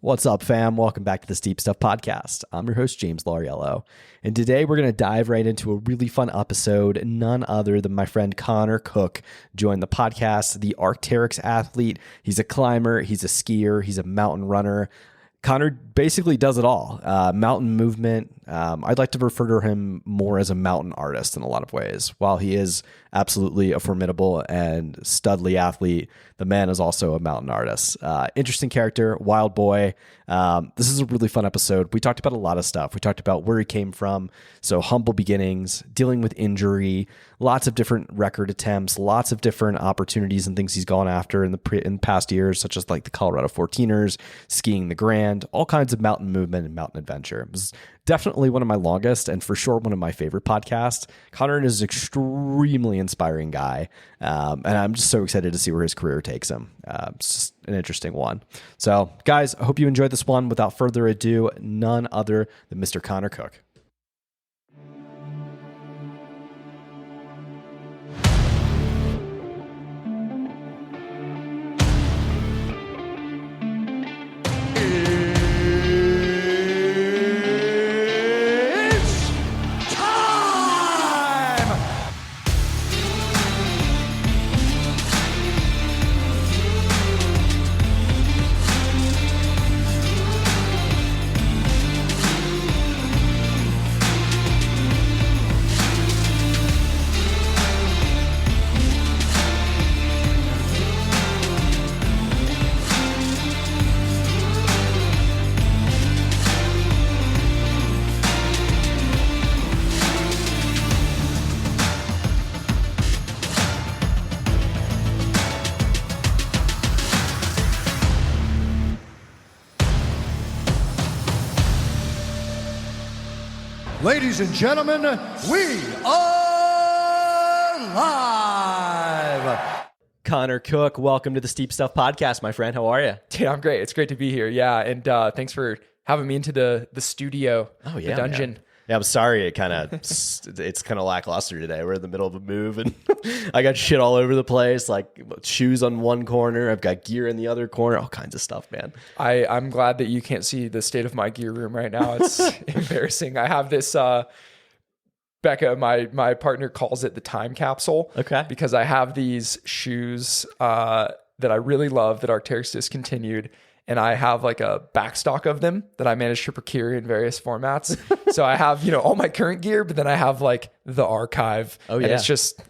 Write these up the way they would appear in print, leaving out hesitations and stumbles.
What's up, fam? Welcome back to the Steep Stuff Podcast. I'm your host, James Lauriello, and today we're going to dive right into a really fun episode. None other than my friend Connor Koch joined the podcast, the Arc'teryx athlete. He's a climber, he's a skier, he's a mountain runner. Connor basically does it all. Mountain movement. I'd like to refer to him more as a mountain artist in a lot of ways. While he is absolutely a formidable and studly athlete, the man is also a mountain artist. Interesting character, wild boy. This is a really fun episode. We talked about a lot of stuff. We talked about where he came from, so humble beginnings, dealing with injury, lots of different record attempts, lots of different opportunities and things he's gone after in the past years, such as like the Colorado 14ers, skiing the Grand, all kinds of mountain movement and mountain adventure. It was definitely one of my longest and for sure one of my favorite podcasts. Connor is an extremely inspiring guy, and I'm just so excited to see where his career takes him. It's just an interesting one. So, guys, I hope you enjoyed this one. Without further ado, none other than Mr. Connor Koch. Ladies and gentlemen, we are live. Connor Koch, welcome to the Steep Stuff Podcast, my friend. How are you? Dude, I'm great. It's great to be here. Yeah, and thanks for having me into the studio, Oh yeah, the dungeon. man. Yeah, I'm sorry. It's kind of lackluster today. We're in the middle of a move, and I got shit all over the place. Like shoes on one corner, I've got gear in the other corner, all kinds of stuff, man. I'm glad that you can't see the state of my gear room right now. It's embarrassing. I have this. Becca, my partner, calls it the time capsule. Okay. Because I have these shoes that I really love that Arc'teryx discontinued. And I have like a backstock of them that I managed to procure in various formats. So I have, all my current gear, but then I have like the archive. Oh, yeah. And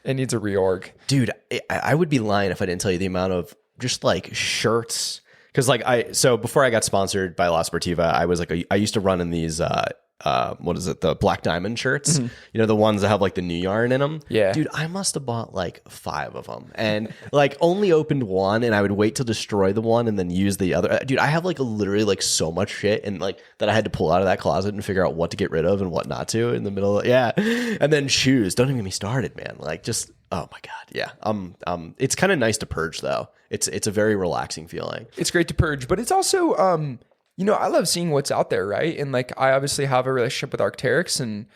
it needs a reorg. Dude, I would be lying if I didn't tell you the amount of just like shirts. Cause so before I got sponsored by La Sportiva, I used to run in these, the Black Diamond shirts, the ones that have like the new yarn in them. Yeah. Dude, I must have bought like 5 of them and like only opened one, and I would wait to destroy the one and then use the other. Dude, I have like literally like so much shit and like that I had to pull out of that closet and figure out what to get rid of and what not to in the middle of, yeah. And then shoes, don't even get me started, man. Like just, oh my God. Yeah. It's kind of nice to purge though. It's a very relaxing feeling. It's great to purge, but it's also, I love seeing what's out there, right? And like, I obviously have a relationship with Arc'teryx, and,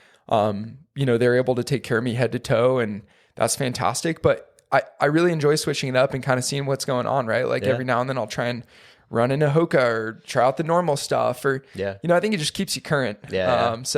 they're able to take care of me head to toe, and that's fantastic. But I really enjoy switching it up and kind of seeing what's going on, right? Like every now and then I'll try and run into Hoka or try out the normal stuff, or, I think it just keeps you current. Yeah. There's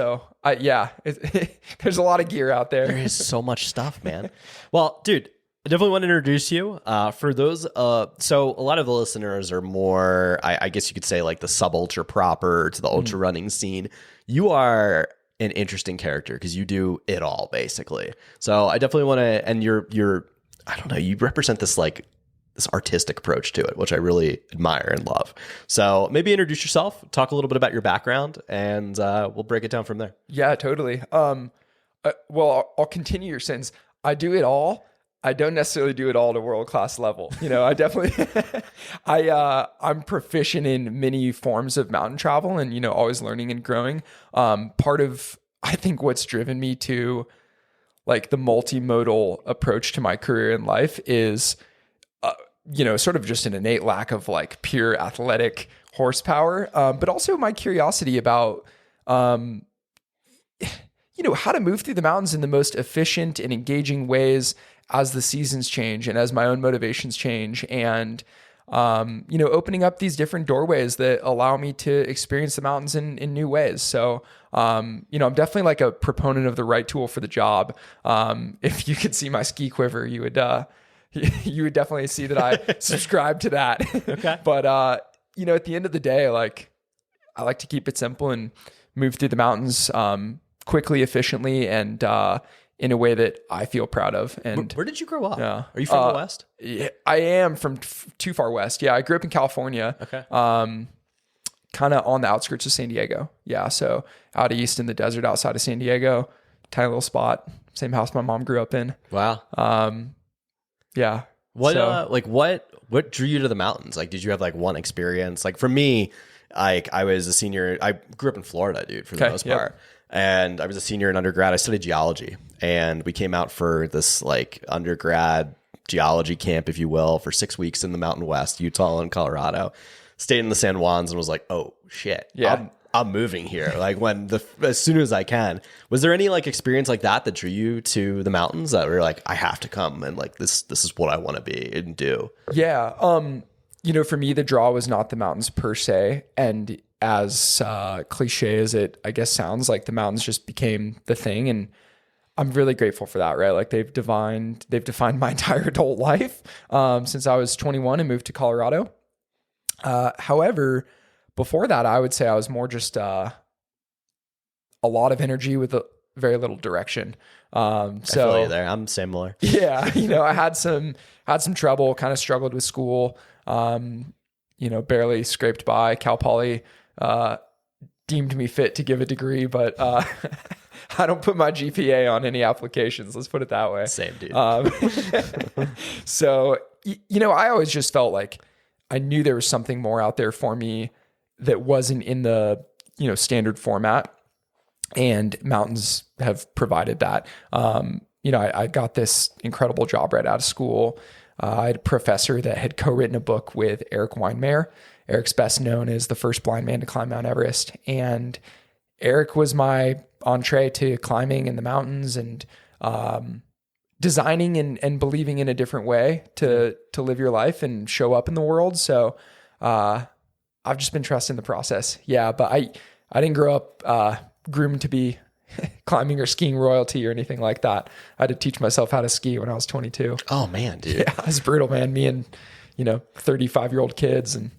a lot of gear out there. There is so much stuff, man. Well, dude, I definitely want to introduce you. For those, so a lot of the listeners are more, I guess you could say, like the sub-ultra proper to the ultra running scene. You are an interesting character because you do it all, basically. So I definitely want to, and you're, I don't know, you represent this like this artistic approach to it, which I really admire and love. So maybe introduce yourself, talk a little bit about your background, and we'll break it down from there. Yeah, totally. Well, I'll continue your sentence. I do it all. I don't necessarily do it all at a world-class level. I definitely, I'm proficient in many forms of mountain travel and, always learning and growing. Part of, I think, what's driven me to like the multimodal approach to my career in life is, sort of just an innate lack of like pure athletic horsepower, but also my curiosity about, how to move through the mountains in the most efficient and engaging ways as the seasons change and as my own motivations change. And opening up these different doorways that allow me to experience the mountains in new ways. So, I'm definitely like a proponent of the right tool for the job. If you could see my ski quiver, you would definitely see that I subscribe to that. Okay. But, at the end of the day, like I like to keep it simple and move through the mountains, quickly, efficiently, and, in a way that I feel proud of. And where did you grow up? Yeah. Are you from the West? Yeah, I am from too far west. Yeah, I grew up in California. Okay. Kind of on the outskirts of San Diego. Yeah, so out east in the desert outside of San Diego, tiny little spot, same house my mom grew up in. Wow. Yeah. What drew you to the mountains? Like, did you have like one experience? Like for me, I was a senior. I grew up in Florida, dude, for the most part. And I was a senior in undergrad. I studied geology, and we came out for this like undergrad geology camp, if you will, for 6 weeks in the Mountain West, Utah and Colorado. Stayed in the San Juans and was like, oh shit, yeah, I'm moving here. Like as soon as I can. Was there any like experience like that drew you to the mountains that were like, I have to come and like this is what I want to be and do? Yeah. For me, the draw was not the mountains per se, and as cliche as it, I guess, sounds, like the mountains just became the thing. And I'm really grateful for that, right? Like they've defined my entire adult life since I was 21 and moved to Colorado. However, before that, I would say I was more just a lot of energy with very little direction. I feel you there. I'm similar. Yeah, I had some trouble, kind of struggled with school. Barely scraped by. Cal Poly deemed me fit to give a degree, but I don't put my GPA on any applications. Let's put it that way. Same, dude. So, I always just felt like I knew there was something more out there for me that wasn't in the, standard format, and mountains have provided that. I got this incredible job right out of school. I had a professor that had co-written a book with Eric Weinmeyer. Eric's best known as the first blind man to climb Mount Everest. And Eric was my entree to climbing in the mountains and designing and believing in a different way to live your life and show up in the world. So I've just been trusting the process. Yeah, but I didn't grow up groomed to be climbing or skiing royalty or anything like that. I had to teach myself how to ski when I was 22. Oh man, dude. Yeah, it's brutal, man. Me and 35-year-old kids and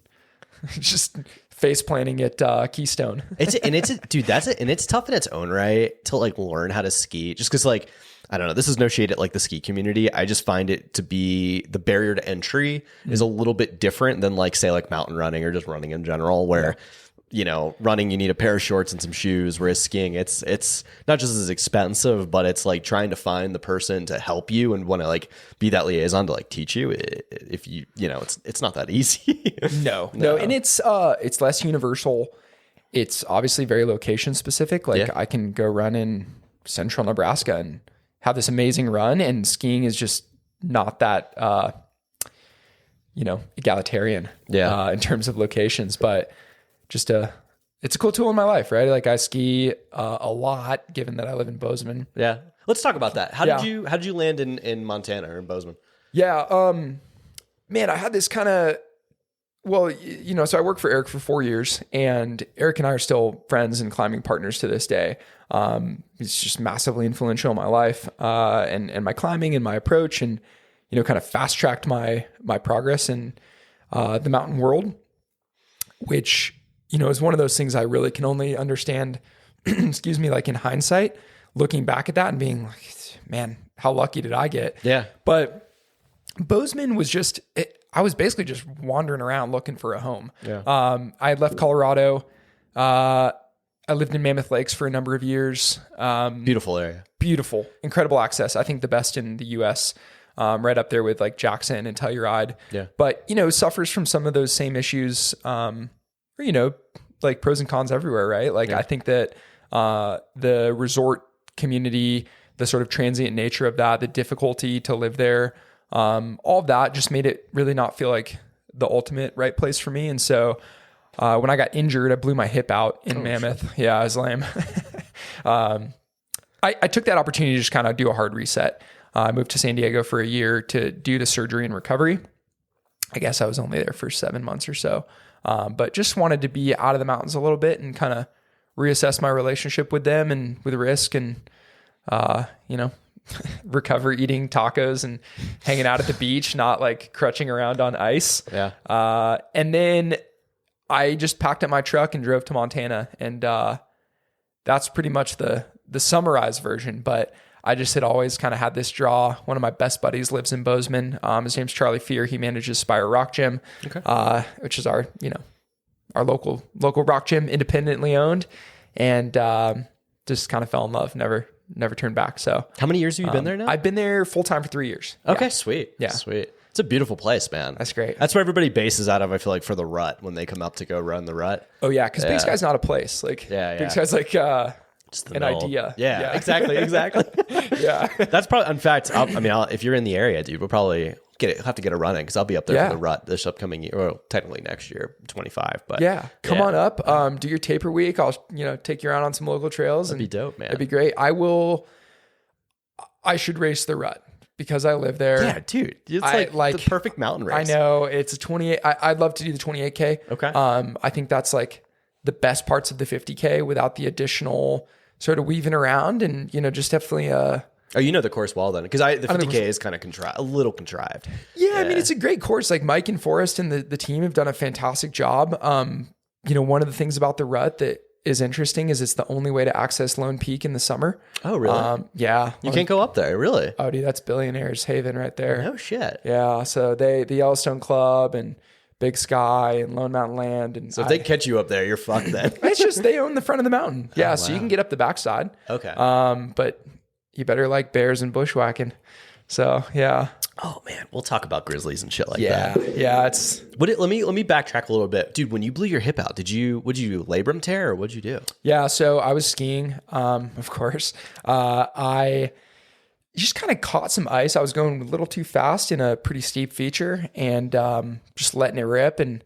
just face planting at Keystone. It's tough in its own right to like learn how to ski, just because like, I don't know, this is no shade at like the ski community. I just find it to be, the barrier to entry is a little bit different than like, say, like mountain running or just running in general, where running, you need a pair of shorts and some shoes, whereas skiing, it's not just as expensive, but it's like trying to find the person to help you and want to like be that liaison to like teach you. If it's not that easy. No. And it's less universal. It's obviously very location specific. Like I can go run in central Nebraska and have this amazing run, and skiing is just not that, egalitarian in terms of locations, but it's a cool tool in my life, right? Like I ski a lot, given that I live in Bozeman. Yeah. Let's talk about that. How did you land in Montana or in Bozeman? Yeah. Man, I had this kind of, so I worked for Eric for 4 years, and Eric and I are still friends and climbing partners to this day. He's just massively influential in my life, and my climbing and my approach, and, kind of fast tracked my progress in the mountain world, which, is one of those things I really can only understand, excuse me, like in hindsight, looking back at that and being like, man, how lucky did I get? Yeah. But Bozeman was I was basically just wandering around looking for a home. Yeah. I had left Colorado. I lived in Mammoth Lakes for a number of years. Beautiful area. Beautiful, incredible access. I think the best in the US, right up there with like Jackson and Telluride. Yeah. But, suffers from some of those same issues, like pros and cons everywhere, right? Like I think that the resort community, the sort of transient nature of that, the difficulty to live there, all of that just made it really not feel like the ultimate right place for me. And so when I got injured, I blew my hip out in Mammoth. Shit. Yeah, I was lame. I took that opportunity to just kind of do a hard reset. I moved to San Diego for a year to do the surgery and recovery. I guess I was only there for 7 months or so. But just wanted to be out of the mountains a little bit and kind of reassess my relationship with them and with risk and, recover eating tacos and hanging out at the beach, not like crutching around on ice. Yeah. And then I just packed up my truck and drove to Montana, and that's pretty much the summarized version. But I just had always kind of had this draw. One of my best buddies lives in Bozeman. His name's Charlie Fear. He manages Spire Rock Gym, which is our local rock gym, independently owned, and just kind of fell in love. Never turned back. So How many years have you been there now? I've been there full time for 3 years. Okay, Yeah. sweet. Yeah. Sweet. It's a beautiful place, man. That's great. That's where everybody bases out of, I feel like, for the Rut when they come up to go run the Rut. Oh yeah, because Big Sky's not a place. Like Big Sky's like Just the an middle. idea. Yeah, exactly. Yeah. That's probably, in fact, if you're in the area, dude, we'll probably have to get a run in because I'll be up there for the Rut this upcoming year, or technically next year, 25. But come on up. Do your taper week. I'll take you around on some local trails. That'd be dope, man. That'd be great. I should race the Rut because I live there. Yeah, dude, it's like the perfect mountain race. I know it's a 28. I'd love to do the 28K. Okay. I think that's like the best parts of the 50K without the additional sort of weaving around and just definitely Oh, you know the course well then, because the 50K is kind of a little contrived. Yeah, I mean, it's a great course. Like Mike and Forrest and the team have done a fantastic job. One of the things about the Rut that is interesting is it's the only way to access Lone Peak in the summer. Oh, really? Yeah. You can't go up there, really? Oh, dude, that's Billionaire's Haven right there. No shit. Yeah, so the Yellowstone Club and Big Sky and Lone Mountain Land. And So if they catch you up there, you're fucked then. it's just they own the front of the mountain. Yeah, so you can get up the backside. Okay. But you better like bears and bushwhacking. So yeah. Oh man, we'll talk about grizzlies and shit like that. Yeah, it's Let me backtrack a little bit, dude. When you blew your hip out, would you labrum tear or what'd you do? yeah. So I was skiing, of course. I just kind of caught some ice. I was going a little too fast in a pretty steep feature and just letting it rip and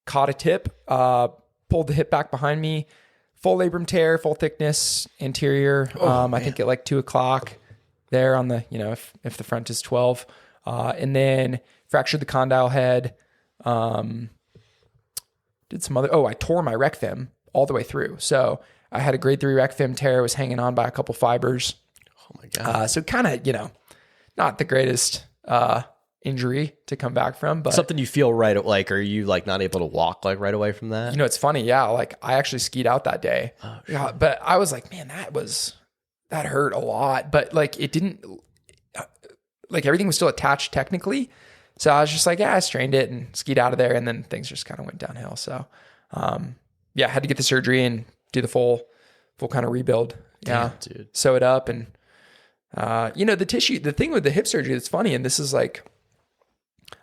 caught a tip. Pulled the hip back behind me. Full labrum tear, full thickness anterior. I think at like 2:00 there on the if the front is 12. And then fractured the condyle head. Did some other, I tore my rec fem all the way through. So I had a grade 3 rec fem tear, was hanging on by a couple fibers. Oh my God. So kind of, not the greatest injury to come back from, but Something you feel right, like, are you like not able to walk like right away from that? it's funny. Yeah. Like I actually skied out that day. Oh, yeah, but I was like, man, that hurt a lot, but like it didn't, like everything was still attached technically. So I was just like, I strained it and skied out of there. And then things just kind of went downhill. So, I had to get the surgery and do the full kind of rebuild. Yeah. Damn, dude. Sew it up. And, the tissue, the thing with the hip surgery that's funny, and this is like,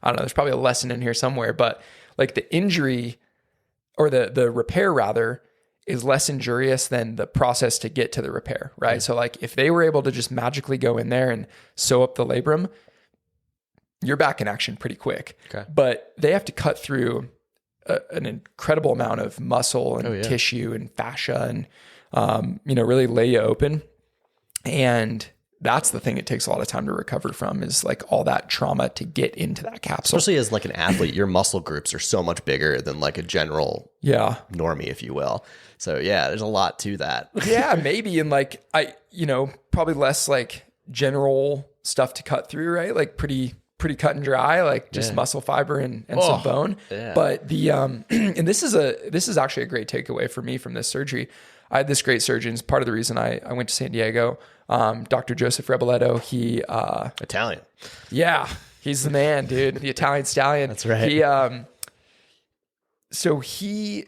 I don't know, there's probably a lesson in here somewhere, but like the injury or the repair rather is less injurious than the process to get to the repair, right? So like if they were able to just magically go in there and sew up the labrum, you're back in action pretty quick. Okay. But they have to cut through an incredible amount of muscle and tissue and fascia and, really lay you open. And that's the thing it takes a lot of time to recover from is like all that trauma to get into that capsule. Especially as like an athlete, your muscle groups are so much bigger than like a general normie, if you will. So yeah, there's a lot to that. Yeah, maybe. And like, probably less like general stuff to cut through, right? Like pretty cut and dry, like just muscle fiber and some bone. Yeah. But the, and this is actually a great takeaway for me from this surgery. I had this great surgeon. It's part of the reason I went to San Diego. Dr. Joseph Reboletto, he, Italian. Yeah, he's the man, dude. The Italian stallion. That's right. He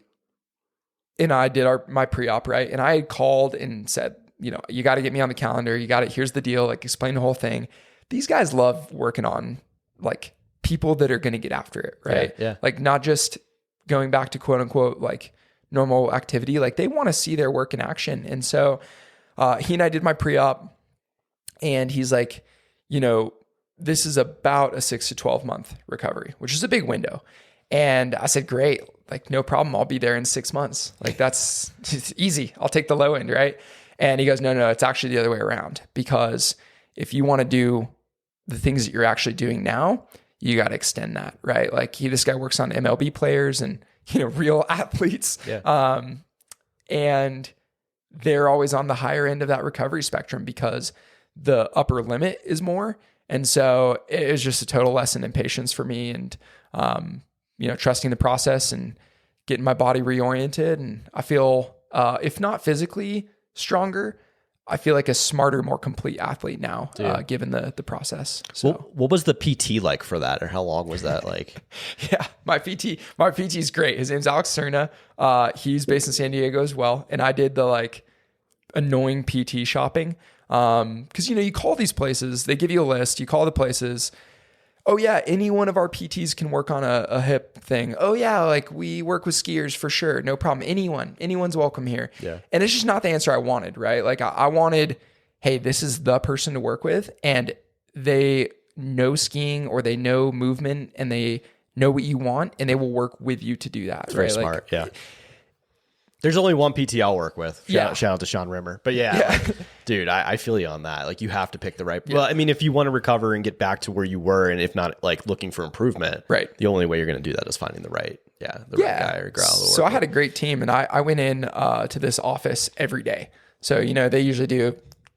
and I did my pre-op, right? And I had called and said, you got to get me on the calendar. You got it. Here's the deal. Like explain the whole thing. These guys love working on like people that are going to get after it, right? Yeah. Like not just going back to quote unquote, like normal activity. Like they want to see their work in action. And so, he and I did my pre-op and he's like, this is about a 6 to 12 month recovery, which is a big window. And I said, great, like no problem. I'll be there in 6 months. Like it's easy. I'll take the low end. Right. And he goes, no, it's actually the other way around, because if you want to do the things that you're actually doing now, you got to extend that, right? Like this guy works on MLB players and, real athletes. Yeah. And they're always on the higher end of that recovery spectrum because the upper limit is more. And so it was just a total lesson in patience for me and, trusting the process and getting my body reoriented. And I feel, if not physically stronger, I feel like a smarter, more complete athlete now, given the process. So what was the PT like for that, or how long was that like? Yeah, my PT is great. His name's Alex Cerna. He's based in San Diego as well. And I did the like annoying PT shopping. Cause you call these places, they give you a list, you call the places. Oh yeah, any one of our PTs can work on a hip thing. Oh yeah, like we work with skiers for sure. No problem. Anyone's welcome here. Yeah. And it's just not the answer I wanted, right? Like I wanted, hey, this is the person to work with and they know skiing or they know movement and they know what you want and they will work with you to do that. Very right? smart. Yeah. There's only one PT I'll work with. Shout out to Sean Rimmer. But like, dude, I feel you on that. Like you have to pick the right. Yeah. Well, I mean, if you want to recover and get back to where you were, and if not like looking for improvement, right, the only way you're going to do that is finding the right guy or girl. So I had a great team, and I went in to this office every day. So they usually do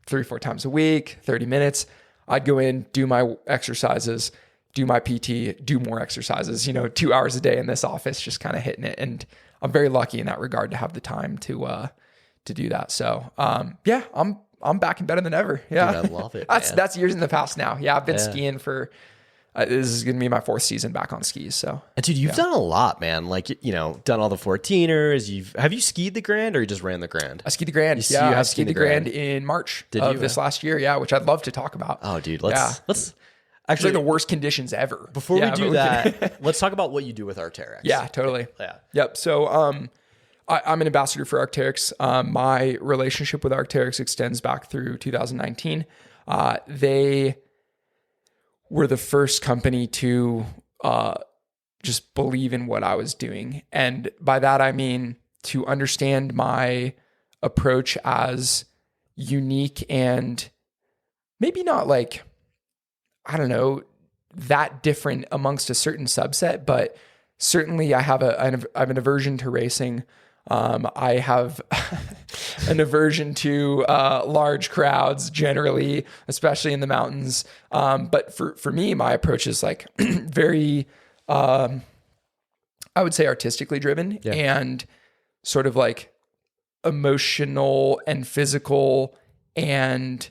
3-4 times a week, 30 minutes. I'd go in, do my exercises, do my PT, do more exercises. 2 hours a day in this office, just kind of hitting it. And I'm very lucky in that regard to have the time to do that. So, I'm back and better than ever. Yeah. Dude, I love it. That's years in the past now. Yeah. I've been skiing for, this is going to be my 4th season back on skis. So, and dude, you've done a lot, man. Like, done all the 14ers. Have you skied the Grand or you just ran the Grand? I skied the Grand. I skied the Grand in March of this last year. Yeah. Which I'd love to talk about. Oh, dude. Let's actually, like the worst conditions ever. Before we do that, let's talk about what you do with Arc'teryx. Yeah, totally. Yeah. Yep. So I'm an ambassador for Arc'teryx. My relationship with Arc'teryx extends back through 2019. They were the first company to just believe in what I was doing. And by that, I mean to understand my approach as unique and maybe not like, I don't know, that different amongst a certain subset, but certainly I have an aversion to racing. I have an aversion to large crowds generally, especially in the mountains. But for me, my approach is like very, I would say artistically driven and sort of like emotional and physical and,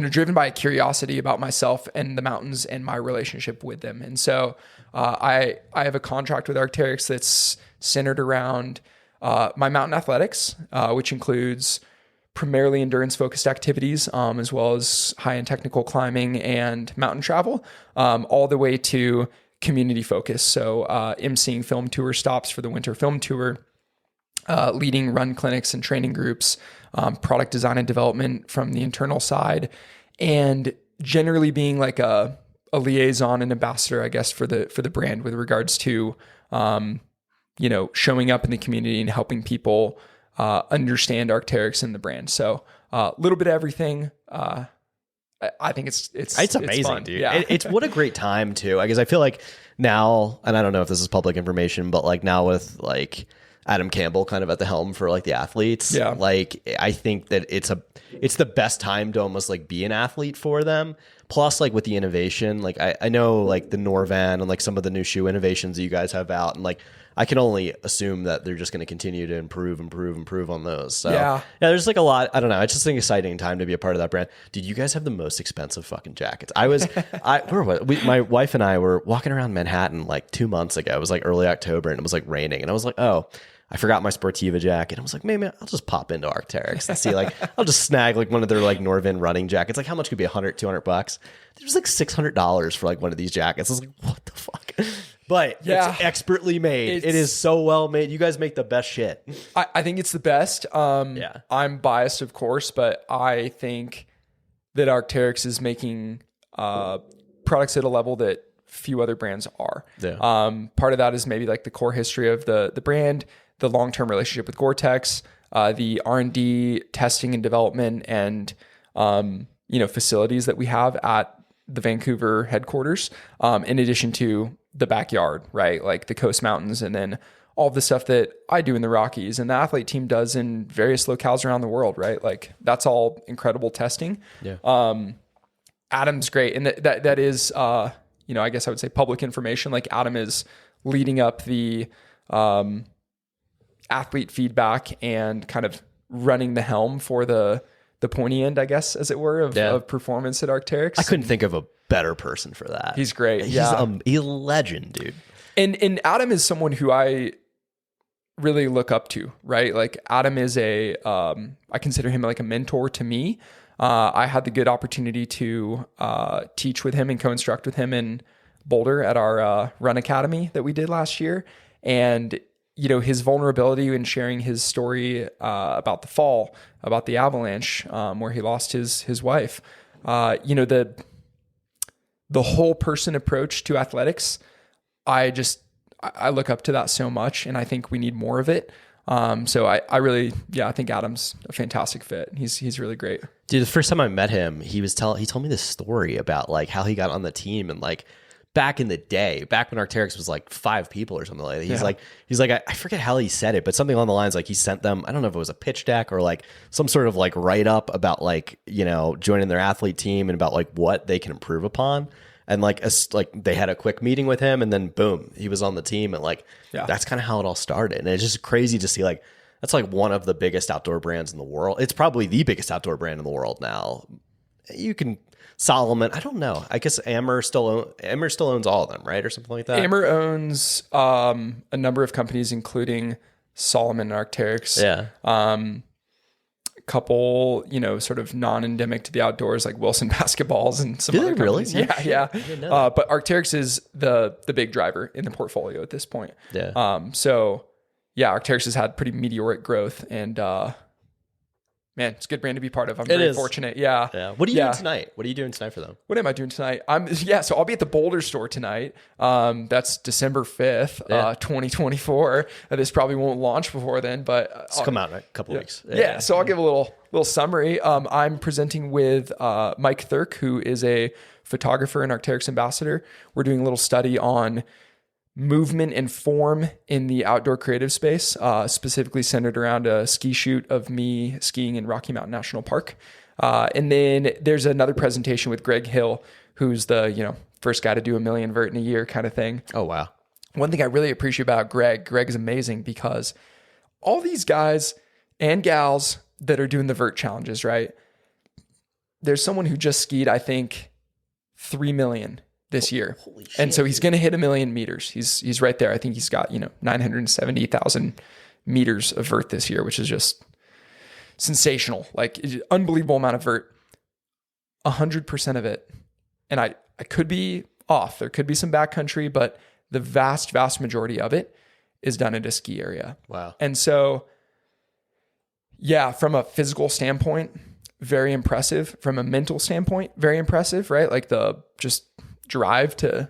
driven by a curiosity about myself and the mountains and my relationship with them. And so I have a contract with Arc'teryx that's centered around my mountain athletics, which includes primarily endurance-focused activities, as well as high-end technical climbing and mountain travel, all the way to community focus. So emceeing film tour stops for the winter film tour, leading run clinics and training groups, product design and development from the internal side, and generally being like a liaison and ambassador, I guess, for the brand with regards to, showing up in the community and helping people understand Arc'teryx and the brand. So a little bit of everything. I think it's amazing, fun. Dude. Yeah. It's what a great time too. I guess I feel like now, and I don't know if this is public information, but like now with like Adam Campbell kind of at the helm for like the athletes. Yeah. Like I think that it's the best time to almost like be an athlete for them. Plus like with the innovation, like I know like the Norvan and like some of the new shoe innovations that you guys have out, and like I can only assume that they're just going to continue to improve on those. So yeah, there's like a lot. I don't know. It's just an exciting time to be a part of that brand. Dude, you guys have the most expensive fucking jackets. My wife and I were walking around Manhattan like 2 months ago. It was like early October and it was like raining, and I was like, oh, I forgot my Sportiva jacket. I was like, maybe I'll just pop into Arc'teryx and see, like, I'll just snag like one of their like Norvan running jackets. Like, how much could be $100-$200? It was like $600 for like one of these jackets. I was like, what the fuck? But it's expertly made. It is so well made. You guys make the best shit. I think it's the best. I'm biased, of course, but I think that Arc'teryx is making products at a level that few other brands are. Yeah. Part of that is maybe like the core history of the brand, the long-term relationship with Gore-Tex, the R&D testing and development and, facilities that we have at the Vancouver headquarters, in addition to the backyard, right? Like the Coast Mountains, and then all the stuff that I do in the Rockies and the athlete team does in various locales around the world, right? Like that's all incredible testing. Yeah. Adam's great. And that is, I guess I would say public information. Like Adam is leading up the athlete feedback and kind of running the helm for the pointy end, I guess, as it were, of performance at Arc'teryx. I couldn't think of a better person for that. He's great. He's a legend, dude. And Adam is someone who I really look up to, right? Like Adam is I consider him like a mentor to me. I had the good opportunity to teach with him and co-instruct with him in Boulder at our run academy that we did last year. And his vulnerability in sharing his story about the fall, about the avalanche, where he lost his wife. The whole person approach to athletics, I look up to that so much, and I think we need more of it. So I think Adam's a fantastic fit. He's really great. Dude, the first time I met him, he told me this story about like how he got on the team and like back in the day, back when Arc'teryx was like 5 people or something like that. He's like, I forget how he said it, but something along the lines like he sent them, I don't know if it was a pitch deck or like some sort of like write up about like, joining their athlete team and about like what they can improve upon. And like they had a quick meeting with him and then boom, he was on the team. And like, that's kind of how it all started. And it's just crazy to see like, that's like one of the biggest outdoor brands in the world. It's probably the biggest outdoor brand in the world now. Salomon, I don't know. I guess Amer still owns all of them, right? Or something like that. Amer owns a number of companies, including Salomon and Arc'teryx. Yeah. A couple, sort of non-endemic to the outdoors, like Wilson basketballs and some other companies. Really? Yeah. But Arc'teryx is the big driver in the portfolio at this point. Yeah. Arc'teryx has had pretty meteoric growth, and man, it's a good brand to be part of. I'm very fortunate. Yeah. Yeah. What are you doing tonight? What are you doing tonight for them? What am I doing tonight? So I'll be at the Boulder store tonight. That's December 5th, 2024. This probably won't launch before then, but it's come out in a couple weeks. Yeah. So I'll give a little summary. I'm presenting with Mike Thurk, who is a photographer and Arc'teryx ambassador. We're doing a little study on movement and form in the outdoor creative space, specifically centered around a ski shoot of me skiing in Rocky Mountain National Park. And then there's another presentation with Greg Hill, who's the, first guy to do 1 million vert in a year kind of thing. Oh, wow. One thing I really appreciate about Greg is amazing because all these guys and gals that are doing the vert challenges, right? There's someone who just skied, I think, 3 million this year. Holy shit, and so he's going to hit 1 million meters. He's right there. I think he's got, 970,000 meters of vert this year, which is just sensational. Like unbelievable amount of vert. 100% of it. And I could be off. There could be some backcountry, but the vast, vast majority of it is done at a ski area. Wow. And so, from a physical standpoint, very impressive. From a mental standpoint, very impressive, right? Like the just drive to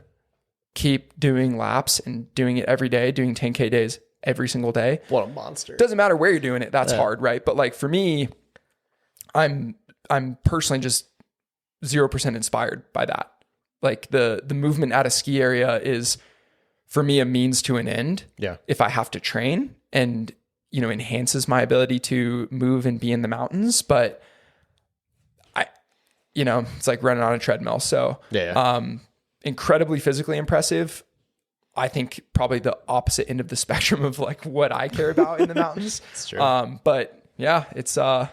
keep doing laps and doing it every day, doing 10K days every single day. What a monster. Doesn't matter where you're doing it. That's hard, right? But like for me, I'm personally just 0% inspired by that. Like the movement at a ski area is for me a means to an end. Yeah. If I have to train and, enhances my ability to move and be in the mountains, but it's like running on a treadmill. So, incredibly physically impressive. I think probably the opposite end of the spectrum of like what I care about in the mountains. That's true. But it's, I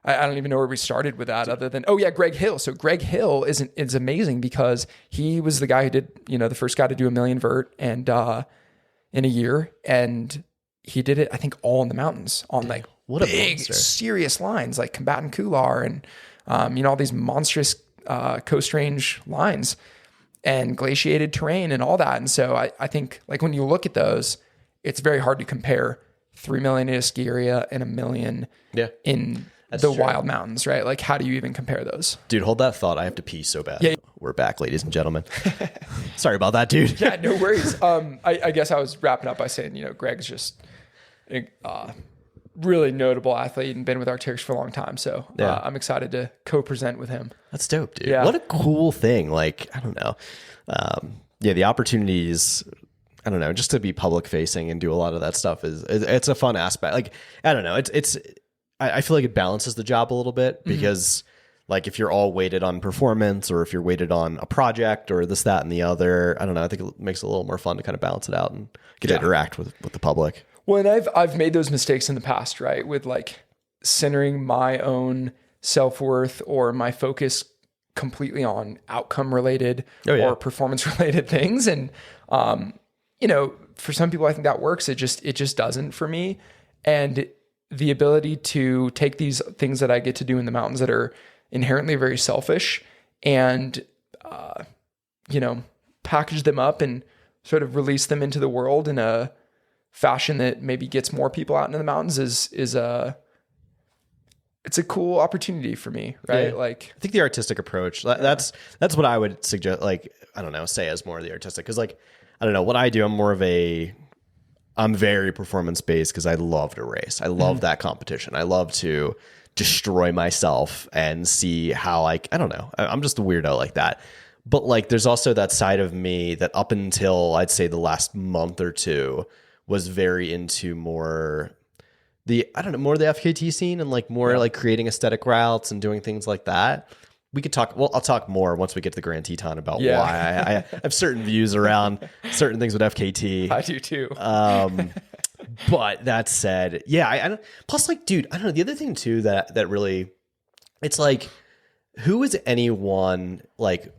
don't even know where we started with that other than, Greg Hill. So Greg Hill is amazing because he was the guy who did, the first guy to do 1 million vert and, in a year. And he did it, I think, all in the mountains on like what a big, monster. serious lines like Combatant Couloir and, all these monstrous coast range lines and glaciated terrain and all that. And so I think like when you look at those, it's very hard to compare 3 million in a ski area and 1 million in the wild mountains, right? Like how do you even compare those? Dude, hold that thought. I have to pee so bad. Yeah. We're back, ladies and gentlemen. Sorry about that, dude. Yeah, no worries. I guess I was wrapping up by saying, Greg's just really notable athlete and been with Arc'teryx for a long time. So I'm excited to co-present with him. That's dope, dude. Yeah. What a cool thing. Like, I don't know. The opportunities, I don't know, just to be public facing and do a lot of that stuff it's a fun aspect. Like, I don't know. I feel like it balances the job a little bit because like if you're all weighted on performance or if you're weighted on a project or this, that, and the other, I don't know. I think it makes it a little more fun to kind of balance it out and get to interact with the public. Well, and I've made those mistakes in the past, right? With like centering my own self-worth or my focus completely on outcome related or performance related things. And, for some people, I think that works. It just doesn't for me. And the ability to take these things that I get to do in the mountains that are inherently very selfish and, package them up and sort of release them into the world in a fashion that maybe gets more people out into the mountains it's a cool opportunity for me, right? Yeah. Like, I think the artistic approach, that's what I would suggest, like, I don't know, say as more of the artistic. Cause like, I don't know what I do. I'm very performance based because I love to race. I love that competition. I love to destroy myself and see how I don't know. I'm just a weirdo like that. But like, there's also that side of me that up until I'd say the last month or two was very into more the FKT scene and like more like creating aesthetic routes and doing things like that. We could talk. Well, I'll talk more once we get to the Grand Teton about why I have certain views around certain things with FKT. I do too. But that said, I plus like, dude, I don't know. The other thing too that really, it's like, who is anyone like?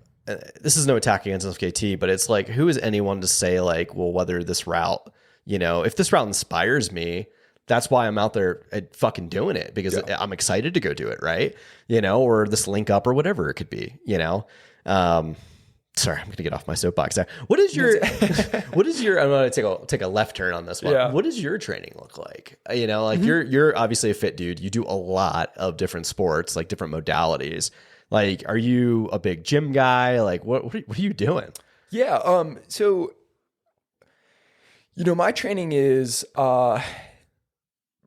This is no attack against FKT, but it's like, who is anyone to say like, well, whether this route, if this route inspires me, that's why I'm out there fucking doing it because I'm excited to go do it. Right. Or this link up or whatever it could be, sorry, I'm going to get off my soapbox there. I'm going to take a left turn on this one. Yeah. What does your training look like? You're obviously a fit dude. You do a lot of different sports, like different modalities. Like, are you a big gym guy? Like what are you doing? Yeah. So, my training is,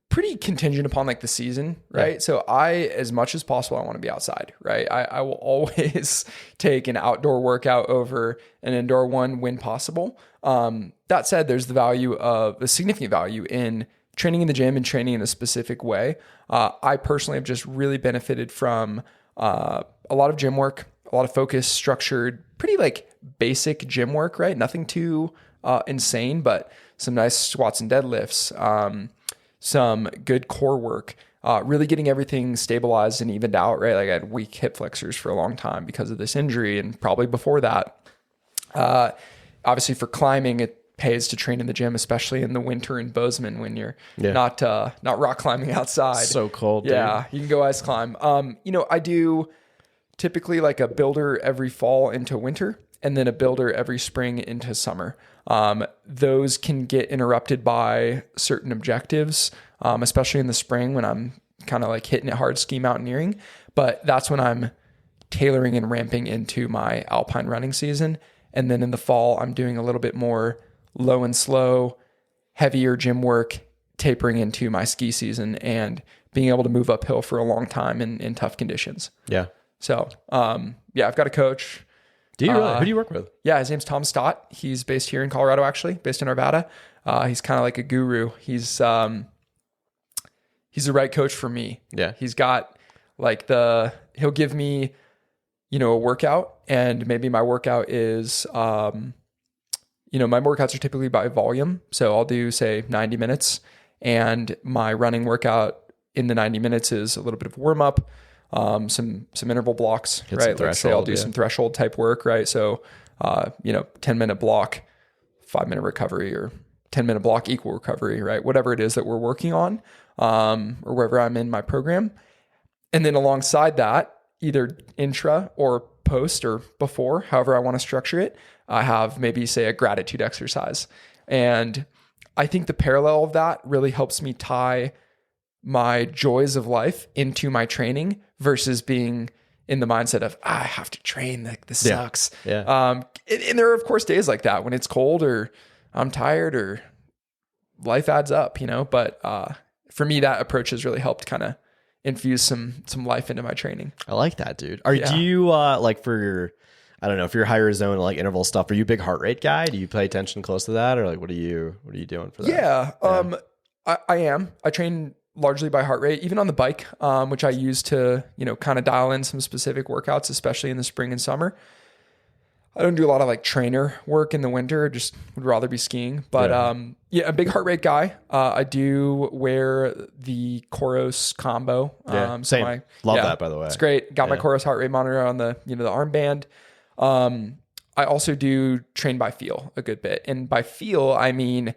pretty contingent upon like the season, right? Yeah. So as much as possible, I want to be outside, right? I will always take an outdoor workout over an indoor one when possible. That said, there's a significant value in training in the gym and training in a specific way. I personally have just really benefited from a lot of gym work, a lot of focused, structured, pretty like basic gym work, right? Nothing too insane, but some nice squats and deadlifts, some good core work, really getting everything stabilized and evened out, right? Like I had weak hip flexors for a long time because of this injury and probably before that. Obviously for climbing, it pays to train in the gym, especially in the winter in Bozeman when you're not rock climbing outside. So cold. Yeah, dude. You can go ice climb. I do typically like a builder every fall into winter and then a builder every spring into summer. Those can get interrupted by certain objectives, especially in the spring when I'm kind of like hitting it hard ski mountaineering. But that's when I'm tailoring and ramping into my alpine running season. And then in the fall, I'm doing a little bit more low and slow, heavier gym work, tapering into my ski season and being able to move uphill for a long time in tough conditions. Yeah. So, I've got a coach. Do you really? Who do you work with? Yeah, his name's Tom Stott. He's based here in Colorado, actually, based in Arvada. He's kind of like a guru. He's the right coach for me. Yeah. He's got like he'll give me, a workout, and maybe my workout is, my workouts are typically by volume. So I'll do say 90 minutes and my running workout in the 90 minutes is a little bit of warm up. Some interval blocks, right? Like say I'll do some threshold type work, right? So, 10-minute block, 5-minute recovery, or 10-minute block equal recovery, right? Whatever it is that we're working on, or wherever I'm in my program. And then alongside that, either intra or post or before, however I want to structure it, I have maybe say a gratitude exercise. And I think the parallel of that really helps me tie my joys of life into my training versus being in the mindset of, I have to train, like this sucks. Yeah. And there are of course days like that when it's cold or I'm tired or life adds up, but for me, that approach has really helped kind of infuse some life into my training. I like that, dude. Do you like for your, I don't know, if you're higher zone like interval stuff, are you a big heart rate guy? Do you pay attention close to that, or like what are you doing for that? Yeah. I am. I train largely by heart rate, even on the bike, which I use to, kind of dial in some specific workouts, especially in the spring and summer. I don't do a lot of like trainer work in the winter. Just would rather be skiing. But a big heart rate guy. I do wear the Coros combo. Same. Love that, by the way. It's great. Got my Coros heart rate monitor on the the armband. I also do train by feel a good bit, and by feel I mean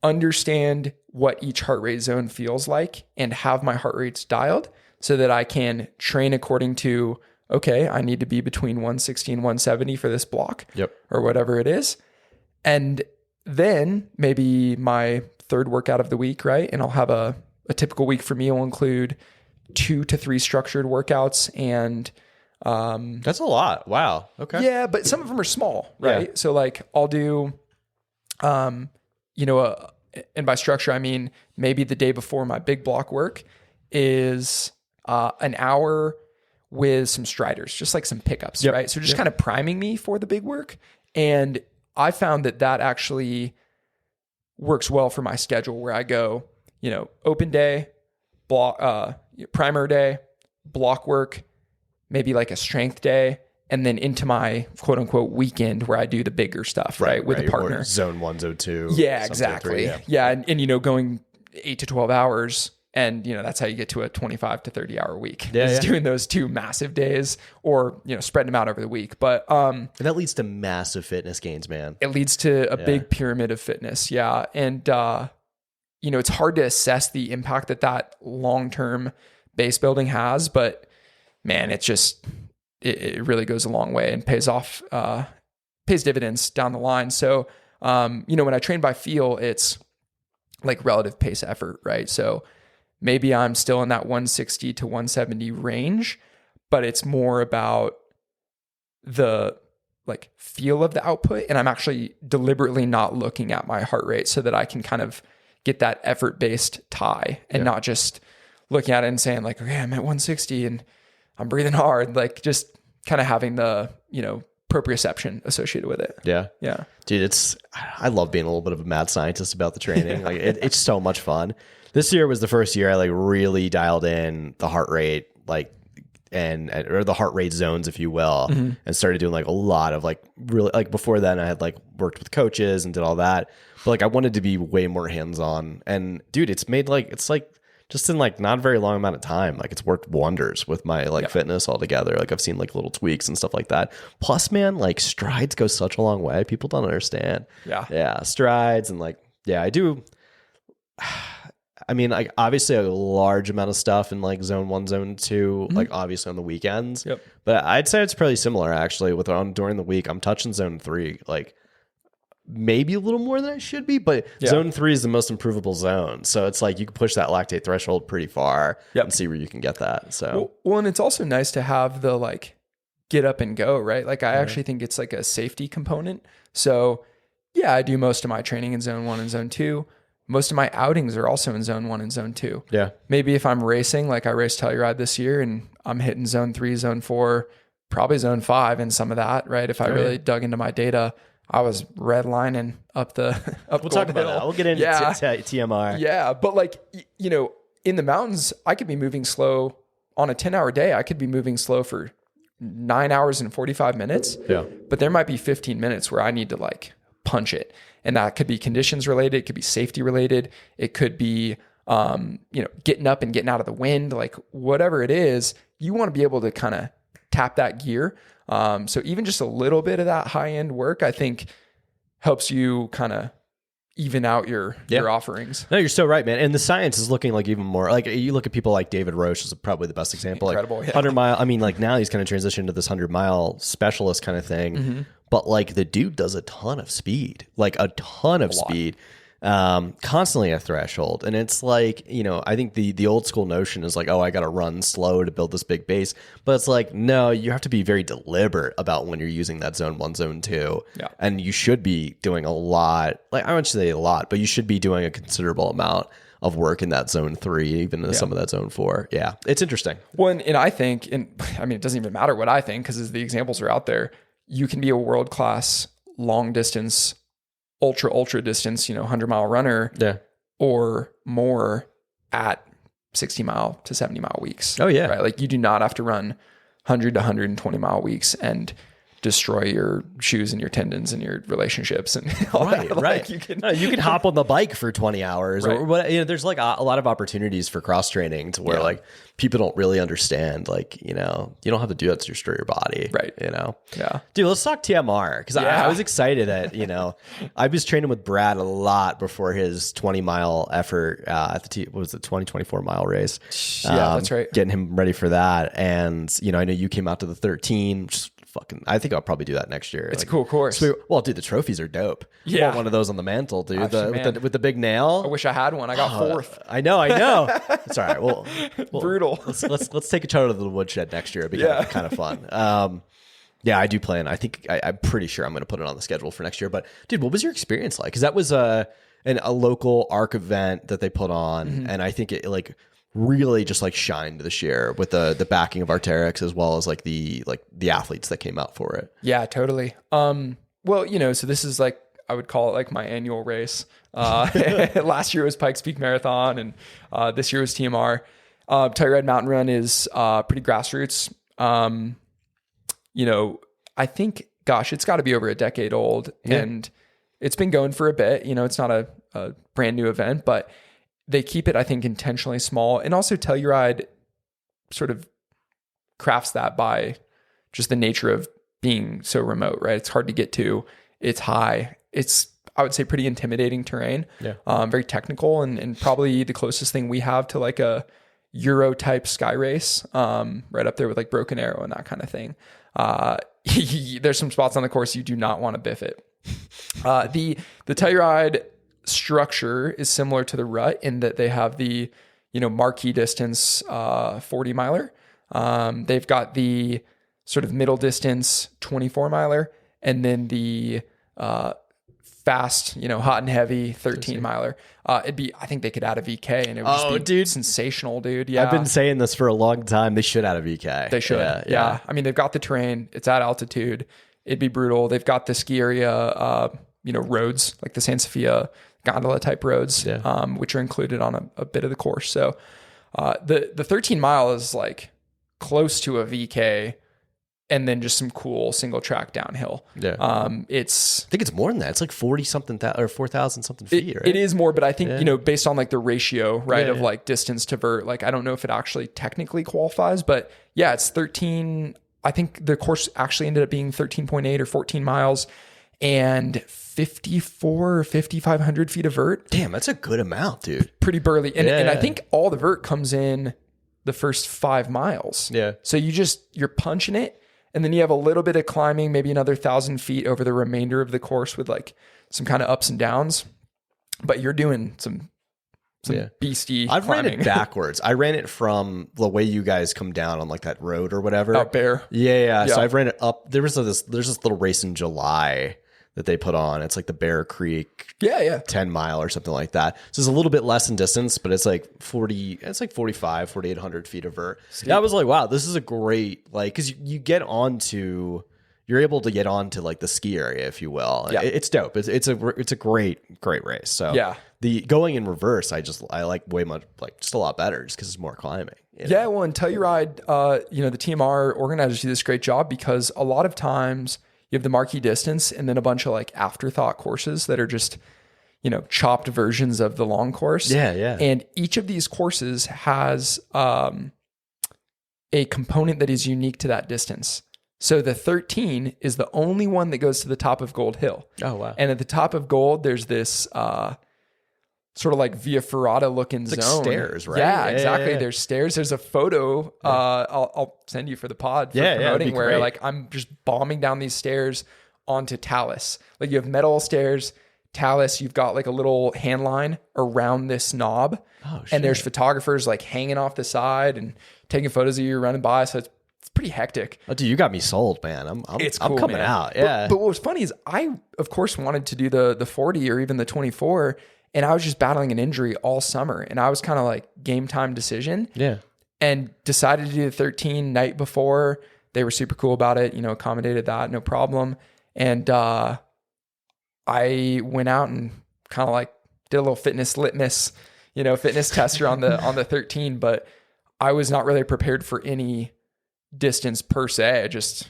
understand what each heart rate zone feels like and have my heart rates dialed so that I can train according to, okay, I need to be between 160 and 170 for this block or whatever it is. And then maybe my third workout of the week, right? And I'll have a typical week for me will include 2 to 3 structured workouts. And that's a lot. Wow. Okay. Yeah, but some of them are small, right? Yeah. So like I'll do, and by structure, I mean, maybe the day before my big block work is an hour with some striders, just like some pickups, right? So just kind of priming me for the big work. And I found that actually works well for my schedule where I go, open day, block, primer day, block work, maybe like a strength day, and then into my quote unquote weekend where I do the bigger stuff, right? With a partner. Or zone 1, zone 2. Yeah, exactly. 3, and going 8 to 12 hours. And, that's how you get to a 25 to 30 hour week. Doing those 2 massive days or, spreading them out over the week. But, and that leads to massive fitness gains, man. It leads to a big pyramid of fitness. Yeah. And, it's hard to assess the impact that long-term base building has, but man, it really goes a long way and pays dividends down the line. So, when I train by feel, it's like relative pace effort, right? So maybe I'm still in that 160 to 170 range, but it's more about the like feel of the output. And I'm actually deliberately not looking at my heart rate so that I can kind of get that effort-based tie and not just looking at it and saying like, okay, I'm at 160 and I'm breathing hard, like just kind of having the, proprioception associated with it. Yeah. Yeah. Dude, I love being a little bit of a mad scientist about the training. Like it's so much fun. This year was the first year I like really dialed in the heart rate, like, or the heart rate zones, if you will, and started doing like a lot of like really, like before then I had like worked with coaches and did all that, but like I wanted to be way more hands-on. And dude, it's like just in like not a very long amount of time, like it's worked wonders with my like fitness altogether. Like I've seen like little tweaks and stuff like that. Plus, man, like strides go such a long way. People don't understand. Yeah. Strides and like, I do. I mean, like obviously a large amount of stuff in like zone 1, zone 2, like obviously on the weekends, but I'd say it's pretty similar actually during the week. I'm touching zone 3, like maybe a little more than I should be, but zone 3 is the most improvable zone. So it's like you can push that lactate threshold pretty far and see where you can get that. So, well, and it's also nice to have the like get up and go, right? Like I actually think it's like a safety component. So I do most of my training in zone 1 and zone 2. Most of my outings are also in zone 1 and zone 2. Yeah. Maybe if I'm racing, like I raced Telluride this year and I'm hitting zone 3, zone 4, probably zone 5 and some of that, right? If I really dug into my data, I was redlining up we'll talk about that. We'll get into TMR. Yeah. But like, in the mountains, I could be moving slow on a 10-hour day. I could be moving slow for 9 hours and 45 minutes. Yeah. But there might be 15 minutes where I need to like punch it. And that could be conditions related. It could be safety related. It could be, getting up and getting out of the wind, like whatever it is, you want to be able to kind of tap that gear. So even just a little bit of that high end work, I think helps you kind of even out your offerings. No, you're so right, man. And the science is looking like even more, like you look at people like David Roche is probably the best example. Incredible. Like 100 mile. I mean, like now he's kind of transitioned to this 100-mile specialist kind of thing. But like the dude does a ton of speed, like a ton of speed. constantly a threshold. And it's like, I think the old school notion is like, oh, I got to run slow to build this big base. But it's like, no, you have to be very deliberate about when you're using that zone 1, zone 2. Yeah. And you should be doing a lot, like I wouldn't say a lot, but you should be doing a considerable amount of work in that zone 3, even in some of that zone 4. Yeah. It's interesting. Well, and I think, it doesn't even matter what I think, because as the examples are out there, you can be a world-class long distance, ultra distance, 100-mile runner or more at 60-mile to 70-mile weeks. Oh, yeah. Right? Like you do not have to run 100 to 120-mile weeks and destroy your shoes and your tendons and your relationships and all that. Right. You can hop on the bike for 20 hours Right. or what, there's like a lot of opportunities for cross training to where like people don't really understand, like, you don't have to do that to destroy your body. Right. Yeah. Dude, let's talk TMR. Cause I was excited that, I was training with Brad a lot before his 20-mile effort at the 2024 mile race. Yeah, that's right. Getting him ready for that. And, I know you came out to the 13, just I think I'll probably do that next year. It's a cool course. Well, dude, the trophies are dope. Yeah. I want one of those on the mantle, dude. Actually, with the big nail. I wish I had one. I got 4th. I know. It's all right. Well, Brutal. Let's take a shot of the woodshed next year. It'd be kind of fun. Yeah, I do plan. I think I'm pretty sure I'm going to put it on the schedule for next year. But dude, what was your experience like? Because that was a local ARC event that they put on, and I think it really just like shined this year with the backing of Arc'teryx, as well as like the athletes that came out for it. Yeah, totally. Well, so this is like, I would call it like my annual race. Last year was Pikes Peak Marathon, and this year was TMR. Rut Mountain Run is pretty grassroots. I think, gosh, it's got to be over a decade old, and it's been going for a bit. It's not a brand new event, but they keep it, I think, intentionally small. And also Telluride sort of crafts that by just the nature of being so remote, right? It's hard to get to. It's high. It's, I would say, pretty intimidating terrain. Yeah. Very technical, and probably the closest thing we have to like a Euro type sky race, right up there with like Broken Arrow and that kind of thing. There's some spots on the course you do not want to biff it. The Telluride structure is similar to the Rut in that they have the, marquee distance 40 miler. They've got the sort of middle distance 24 miler, and then the fast, hot and heavy 13 miler. I think they could add a VK, and it would just be sensational, dude. Yeah. I've been saying this for a long time. They should add a VK. They should. Yeah. I mean, they've got the terrain. It's at altitude. It'd be brutal. They've got the ski area, roads like the San Sofia gondola type roads, which are included on a bit of the course. So the 13 mile is like close to a VK, and then just some cool single track downhill. Yeah. I think it's more than that. It's like 40 something or 4,000 something feet, right? It is more, but I think, based on like the ratio, right, of like distance to vert, like I don't know if it actually technically qualifies, but yeah, it's 13. I think the course actually ended up being 13.8 or 14 miles and 54 or 5,500 feet of vert. Damn, that's a good amount, dude. Pretty burly. And I think all the vert comes in the first 5 miles. Yeah. So you're punching it, and then you have a little bit of climbing, maybe another 1,000 feet over the remainder of the course with like some kind of ups and downs. But you're doing some beastie I've climbing. ran it backwards. I ran it from the way you guys come down on like that road or whatever. Out Bear. Yeah. So I've ran it up. There's this little race in July that they put on. It's like the Bear Creek 10 mile or something like that. So it's a little bit less in distance, but it's like 4,800 feet of vert. Yeah, I was like, wow, this is a great, like, because you're able to get onto like the ski area, if you will. Yeah. It's dope. It's a great race. So the going in reverse, I like way much, like just a lot better, just because it's more climbing. Yeah, well, and Telluride, the TMR organizers do this great job, because a lot of times you have the marquee distance and then a bunch of like afterthought courses that are just, chopped versions of the long course. Yeah. And each of these courses has a component that is unique to that distance. So the 13 is the only one that goes to the top of Gold Hill. Oh, wow. And at the top of Gold, there's this sort of like Via Ferrata looking zone. Like stairs, right? Yeah, exactly. Yeah. There's stairs. There's a photo I'll send you for the pod for promoting, where like I'm just bombing down these stairs onto talus. Like you have metal stairs talus, you've got like a little hand line around this knob. Oh, shit. And there's photographers like hanging off the side and taking photos of you running by. So it's pretty hectic. Oh, dude, you got me sold, man. I'm Cool, coming man. out. Yeah. But what was funny is I, of course, wanted to do the 40 or even the 24. And I was just battling an injury all summer. And I was kind of like game time decision. Yeah. And decided to do the 13 night before. They were super cool about it, accommodated that, no problem. And I went out and kind of like did a little fitness litmus, fitness tester on the 13, but I was not really prepared for any distance per se. I just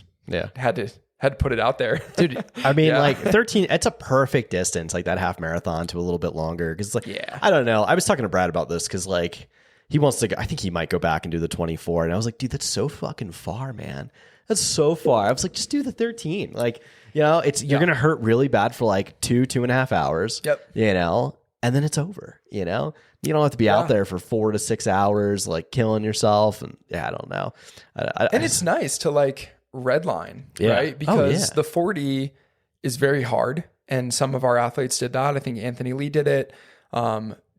had to put it out there. Dude, I mean, like 13, it's a perfect distance, like that half marathon to a little bit longer. Cause like, I don't know. I was talking to Brad about this cause like he wants to go, I think he might go back and do the 24. And I was like, dude, that's so fucking far, man. That's so far. I was like, just do the 13. Like, you're going to hurt really bad for like 2.5 hours, and then it's over, you don't have to be out there for 4 to 6 hours, like killing yourself. And I don't know. And it's nice to like redline, right? Because the 40 is very hard. And some of our athletes did that. I think Anthony Lee did it.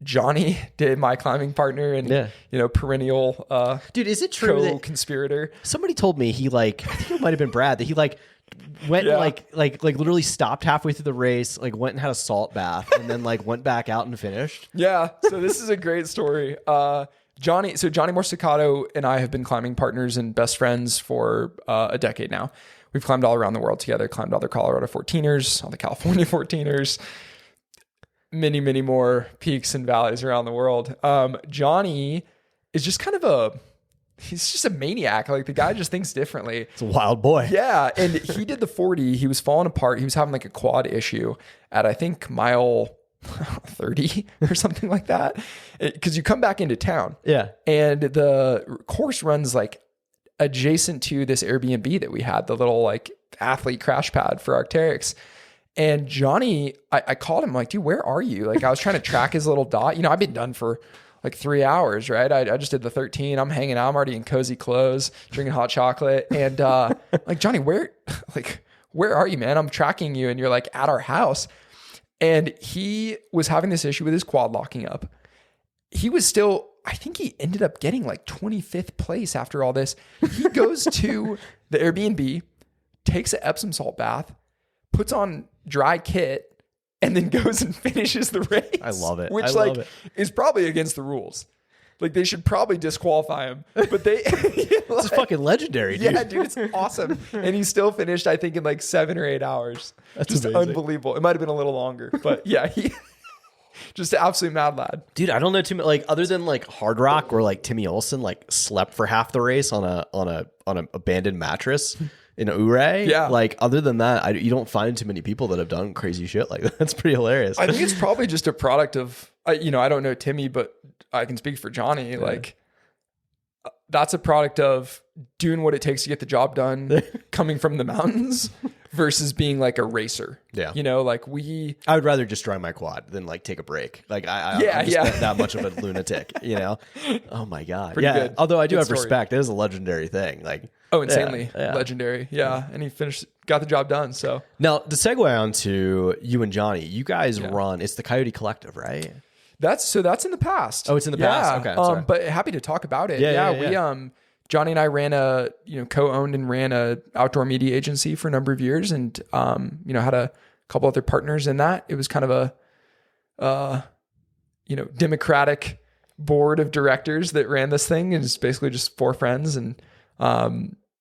Johnny did, my climbing partner and, perennial, dude, is it true co-conspirator? Somebody told me he like, I think it might've been Brad, that he like went and like literally stopped halfway through the race, like went and had a salt bath and then like went back out and finished. Yeah. So this is a great story. Johnny Morsicato and I have been climbing partners and best friends for a decade now. We've climbed all around the world together, climbed all the Colorado 14ers, all the California 14ers, many, many more peaks and valleys around the world. Johnny is just he's just a maniac. Like the guy just thinks differently. It's a wild boy. Yeah. And he did the 40. He was falling apart. He was having like a quad issue at, I think, mile 30 or something like that. Because you come back into town. Yeah. And the course runs like adjacent to this Airbnb that we had, the little like athlete crash pad for Arc'teryx. And Johnny, I called him like, dude, where are you? Like I was trying to track his little dot. I've been done for like 3 hours, right? I just did the 13. I'm hanging out. I'm already in cozy clothes, drinking hot chocolate. And like, Johnny, where are you, man? I'm tracking you. And you're like at our house. And he was having this issue with his quad locking up. He was still, I think he ended up getting like 25th place after all this. He goes to the Airbnb, takes an Epsom salt bath, puts on dry kit, and then goes and finishes the race. I love it. Which is probably against the rules. Like they should probably disqualify him, but they, it's fucking legendary, dude. Yeah, dude, it's awesome. And he still finished, I think, in like 7 or 8 hours. That's just amazing. Unbelievable. It might've been a little longer, but yeah, he just an absolute mad lad. Dude, I don't know too much, like other than like Hard Rock where like Timmy Olsen like slept for half the race on an abandoned mattress in Ouray. Yeah. Like other than that, you don't find too many people that have done crazy shit like that. That's pretty hilarious. I think it's probably just a product of, I don't know Timmy, but I can speak for Johnny. Yeah. Like that's a product of doing what it takes to get the job done, coming from the mountains versus being like a racer. Yeah. Like I would rather just drive my quad than like take a break. Like I'm just that much of a lunatic, Oh my God. Pretty good. Although I do Good have story. respect. It is a legendary thing. Like, insanely legendary. Yeah. And he got the job done. So now to segue on to you and Johnny, you guys run, it's the Coyote Collective, right? That's in the past. Oh, it's in the past. Okay. Sorry. But happy to talk about it. Yeah. We, Johnny and I ran co-owned and ran a outdoor media agency for a number of years and, had a couple other partners in that. It was kind of a, democratic board of directors that ran this thing. And it's basically just 4 friends. And,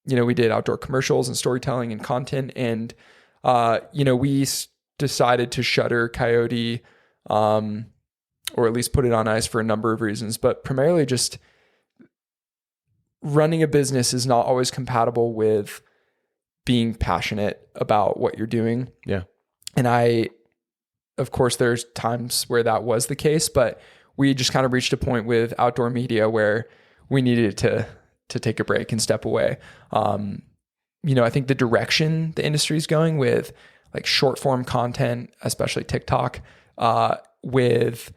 we did outdoor commercials and storytelling and content. And, we decided to shutter Coyote, or at least put it on ice for a number of reasons, but primarily just running a business is not always compatible with being passionate about what you're doing. Yeah. And of course, there's times where that was the case, but we just kind of reached a point with outdoor media where we needed to take a break and step away. I think the direction the industry is going with like short form content, especially TikTok, with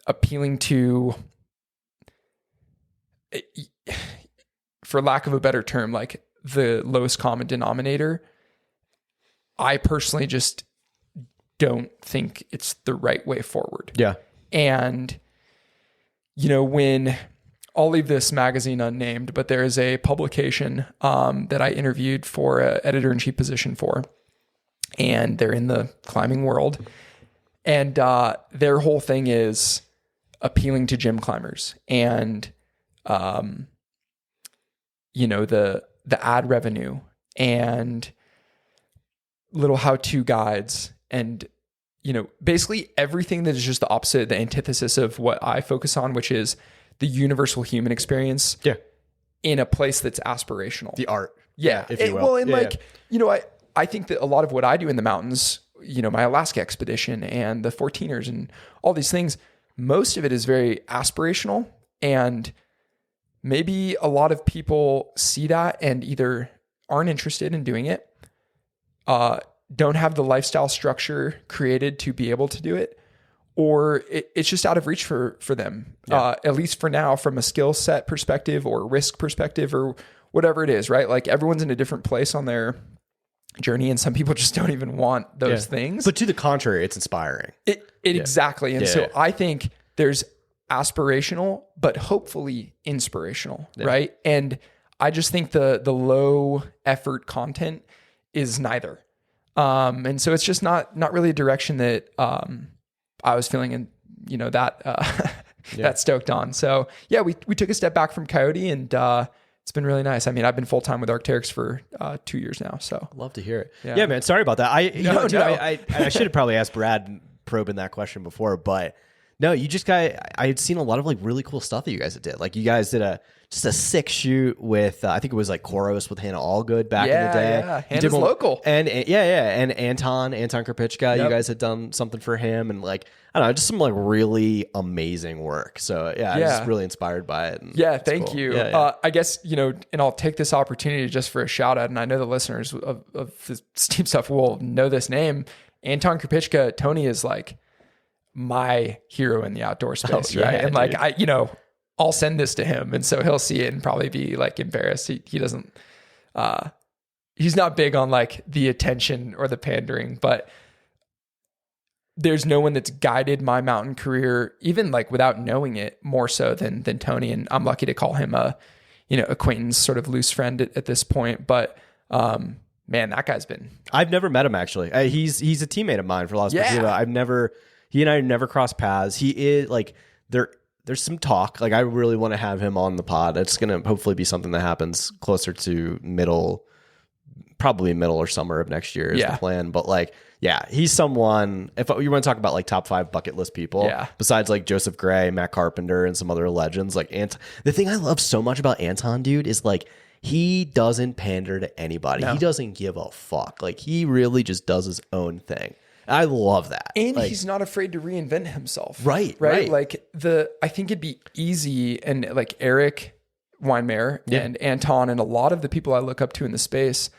appealing to, for lack of a better term, like the lowest common denominator. I personally just don't think it's the right way forward. Yeah. And, you know, when I'll leave this magazine unnamed, but there is a publication that I interviewed for an editor-in-chief position for, and they're in the climbing world. And their whole thing is appealing to gym climbers and, you know, the ad revenue and little how-to guides and, you know, basically everything that is just the opposite, the antithesis of what I focus on, which is the universal human experience in a place that's aspirational. The art. Yeah. If you will. Well, and you know, I think that a lot of what I do in the mountains, you know, my Alaska expedition and the 14ers and all these things, most of it is very aspirational. And maybe a lot of people see that and either aren't interested in doing it, don't have the lifestyle structure created to be able to do it, or it's just out of reach for them, at least for now, from a skill set perspective or risk perspective or whatever it is, right? Like everyone's in a different place on their journey, and some people just don't even want those things. But to the contrary, it's inspiring. Exactly. And so I think there's aspirational, but hopefully inspirational, right? And I just think the low effort content is neither. And so it's just not really a direction that I was feeling in, you know, that that stoked on. So yeah, we took a step back from Coyote, and it's been really nice. I mean, I've been full time with Arc'teryx for 2 years now. So love to hear it. Yeah, man. Sorry about that. I should have probably asked Brad probing that question before, but no, you just got. I had seen a lot of like really cool stuff that you guys did. Like you guys did just a sick shoot with I think it was like Koros with Hannah Allgood back in the day. Yeah, Hannah's local. And Anton Kripicka, you guys had done something for him, and like I don't know, just some like really amazing work. So yeah, I was just really inspired by it. Yeah, thank you. I guess, you know, and I'll take this opportunity just for a shout out, and I know the listeners of the Steep Stuff will know this name. Anton Kripicka, Tony is like my hero in the outdoor space, right? And like I'll send this to him, and so he'll see it and probably be like embarrassed. He doesn't he's not big on like the attention or the pandering, but there's no one that's guided my mountain career, even like without knowing it, more so than Tony. And I'm lucky to call him a, you know, acquaintance, sort of loose friend at this point. But man, that guy's been. I've never met him actually. He's a teammate of mine for Las Vegas. He and I never crossed paths. He is like there's some talk. Like I really want to have him on the pod. It's going to hopefully be something that happens closer to probably middle or summer of next year is the plan. But like, yeah, he's someone, if you want to talk about like top 5 bucket list people, besides like Joseph Gray, Matt Carpenter, and some other legends, like the thing I love so much about Anton, dude, is like, he doesn't pander to anybody. No. He doesn't give a fuck. Like he really just does his own thing. I love that. And like, he's not afraid to reinvent himself. Right. Like I think it'd be easy, and like Eric Weinmeier and Anton and a lot of the people I look up to in the space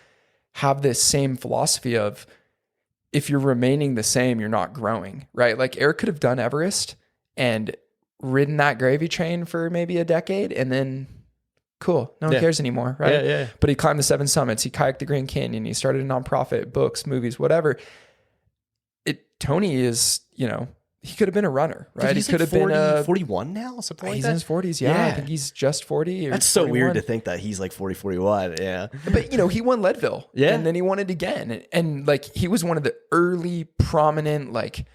have this same philosophy of, if you're remaining the same, you're not growing, right? Like Eric could have done Everest and ridden that gravy train for maybe a decade, and then cool, no one cares anymore, right? Yeah. But he climbed the 7 summits, he kayaked the Grand Canyon, he started a nonprofit, books, movies, whatever. Tony is, you know, he could have been a runner, right? He could have been 41 now, something like that. He's in his 40s, yeah. I think he's just 40. That's so 41. Weird to think that he's like 40, 41, yeah. But, you know, he won Leadville, and then he won it again. And like, he was one of the early prominent, like,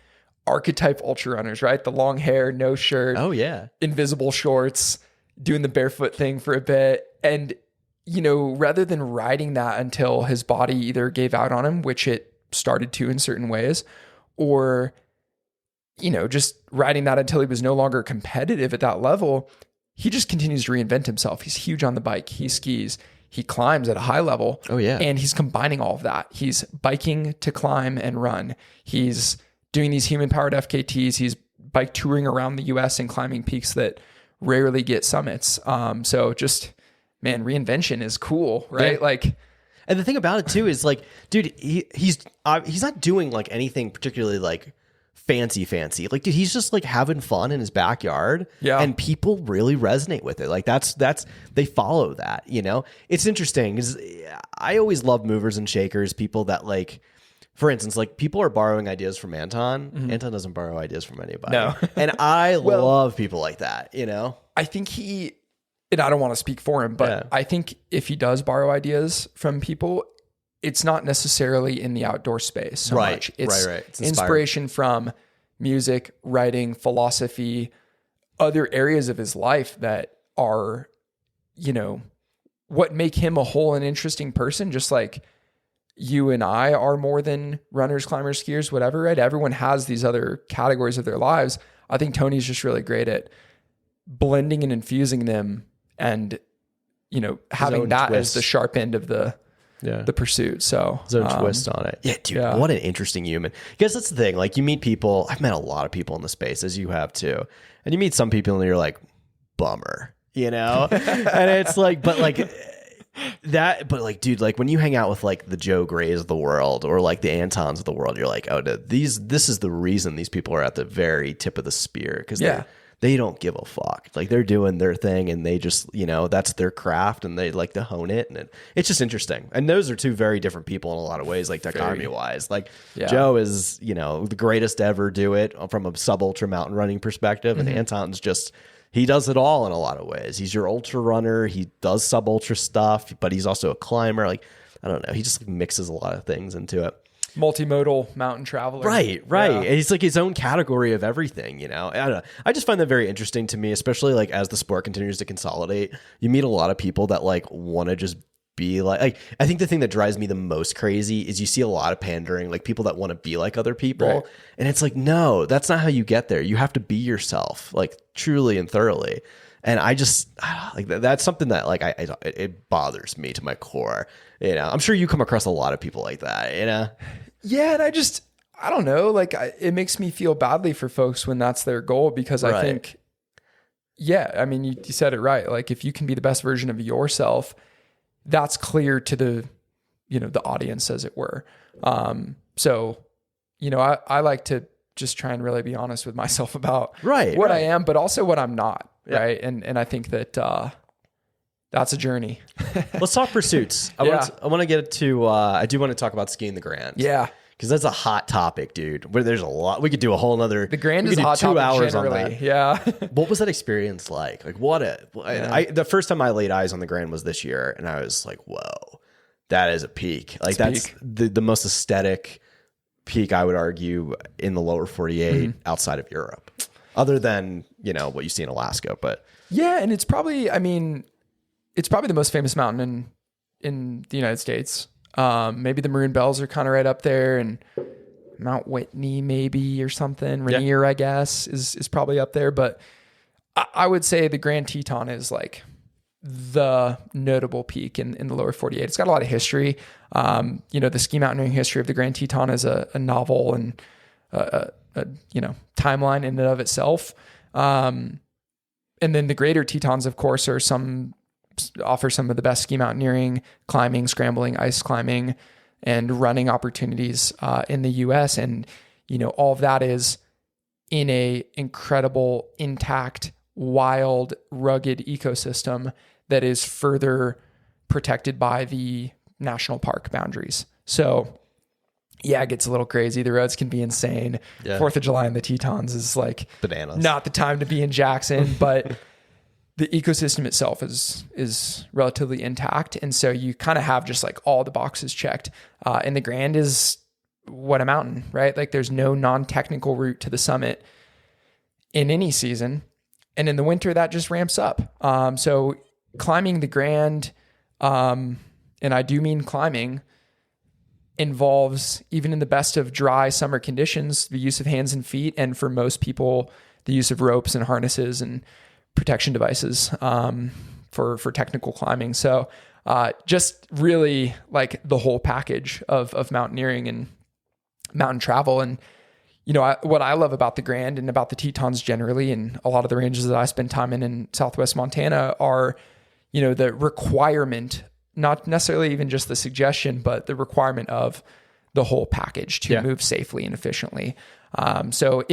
archetype ultra runners, right? The long hair, no shirt. Oh, yeah. Invisible shorts, doing the barefoot thing for a bit. And, you know, rather than riding that until his body either gave out on him, which it started to in certain ways, or, you know, just riding that until he was no longer competitive at that level, he just continues to reinvent himself. He's huge on the bike. He skis. He climbs at a high level. Oh, yeah. And he's combining all of that. He's biking to climb and run. He's doing these human-powered FKTs. He's bike touring around the U.S. and climbing peaks that rarely get summits. So just, man, reinvention is cool, right? Yeah. Like, and the thing about it too is like, dude, he's not doing like anything particularly like fancy. Like, dude, he's just like having fun in his backyard. Yeah. And people really resonate with it. Like that's they follow that, you know? It's interesting because I always love movers and shakers, people that like for instance, like people are borrowing ideas from Anton. Anton doesn't borrow ideas from anybody. No. And I love people like that, you know? I think and I don't want to speak for him, but I think if he does borrow ideas from people, it's not necessarily in the outdoor space so much. It's It's inspiration from music, writing, philosophy, other areas of his life that are, you know, what make him a whole and interesting person, just like you and I are more than runners, climbers, skiers, whatever, right? Everyone has these other categories of their lives. I think Tony's just really great at blending and infusing them and, you know, having that as the sharp end of the pursuit. So his own twist on it. Yeah, dude, what an interesting human. I guess that's the thing. Like you meet people, I've met a lot of people in the space, as you have too. And you meet some people and you're like, bummer, you know? And it's like, but like dude, like when you hang out with like the Joe Grays of the world or like the Antons of the world, you're like, oh, this is the reason these people are at the very tip of the spear. Cause they don't give a fuck. Like they're doing their thing and they just, you know, that's their craft and they like to hone it. And it's just interesting. And those are two very different people in a lot of ways, like dichotomy wise. Like Joe is, you know, the greatest to ever do it from a sub ultra mountain running perspective. And Anton's just, he does it all in a lot of ways. He's your ultra runner. He does sub ultra stuff, but he's also a climber. Like, I don't know. He just mixes a lot of things into it. Multimodal mountain traveler. Right. Yeah. He's like his own category of everything, you know? I don't know. I just find that very interesting to me, especially like as the sport continues to consolidate. You meet a lot of people that like want to just be like I think the thing that drives me the most crazy is you see a lot of pandering, like people that want to be like other people. Right. And it's like, no, that's not how you get there. You have to be yourself, like truly and thoroughly. And I just like that's something that like it bothers me to my core. You know, I'm sure you come across a lot of people like that, you know? Yeah. And I don't know, like it makes me feel badly for folks when that's their goal, because I think, I mean, you said it right. Like if you can be the best version of yourself, that's clear to the, you know, the audience, as it were. So, you know, I like to just try and really be honest with myself about what I am, but also what I'm not. Yeah. Right. And I think that, that's a journey. Let's talk pursuits. I want to get to, I do want to talk about skiing the Grand. Yeah. Because that's a hot topic, dude. Where there's a lot. We could do a whole nother. The Grand is a hot 2 hours generally. On that. Yeah. What was that experience like? Like the first time I laid eyes on the Grand was this year, and I was like, whoa, that is a peak. Like that's the most aesthetic peak, I would argue, in the lower 48 outside of Europe, other than, you know, what you see in Alaska. But yeah, and it's probably, I mean, it's probably the most famous mountain in the United States. Maybe the Maroon Bells are kind of right up there, and Mount Whitney maybe or something. Rainier, I guess, is probably up there. But I would say the Grand Teton is like the notable peak in the lower 48. It's got a lot of history. You know, the ski mountaineering history of the Grand Teton is a novel and a you know, timeline in and of itself. And then the Greater Tetons, of course, offer some of the best ski mountaineering, climbing, scrambling, ice climbing, and running opportunities in the US. And, you know, all of that is in a incredible, intact, wild, rugged ecosystem that is further protected by the national park boundaries. So yeah, it gets a little crazy. The roads can be insane. 4th of July in the Tetons is like bananas. Not the time to be in Jackson, but the ecosystem itself is relatively intact. And so you kind of have just like all the boxes checked. And the Grand is what a mountain, right? Like there's no non-technical route to the summit in any season. And in the winter that just ramps up. So climbing the Grand, and I do mean climbing, involves, even in the best of dry summer conditions, the use of hands and feet. And for most people, the use of ropes and harnesses and protection devices for technical climbing. So just really like the whole package of mountaineering and mountain travel. And, you know, what I love about the Grand and about the Tetons generally, and a lot of the ranges that I spend time in Southwest Montana are, you know, the requirement, not necessarily even just the suggestion, but the requirement of the whole package to move safely and efficiently. So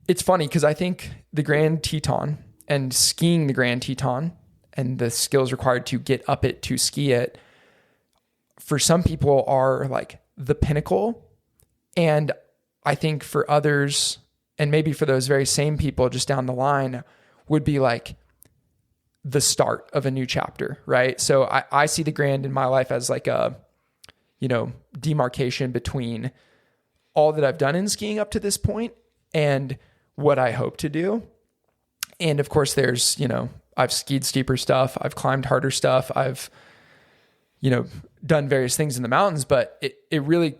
it's funny because I think the Grand Teton and skiing the Grand Teton and the skills required to get up it, to ski it, for some people are like the pinnacle. And I think for others, and maybe for those very same people just down the line, would be like the start of a new chapter, right? So I see the Grand in my life as like a, demarcation between all that I've done in skiing up to this point and what I hope to do. And of course there's, I've skied steeper stuff. I've climbed harder stuff. I've, done various things in the mountains, but it really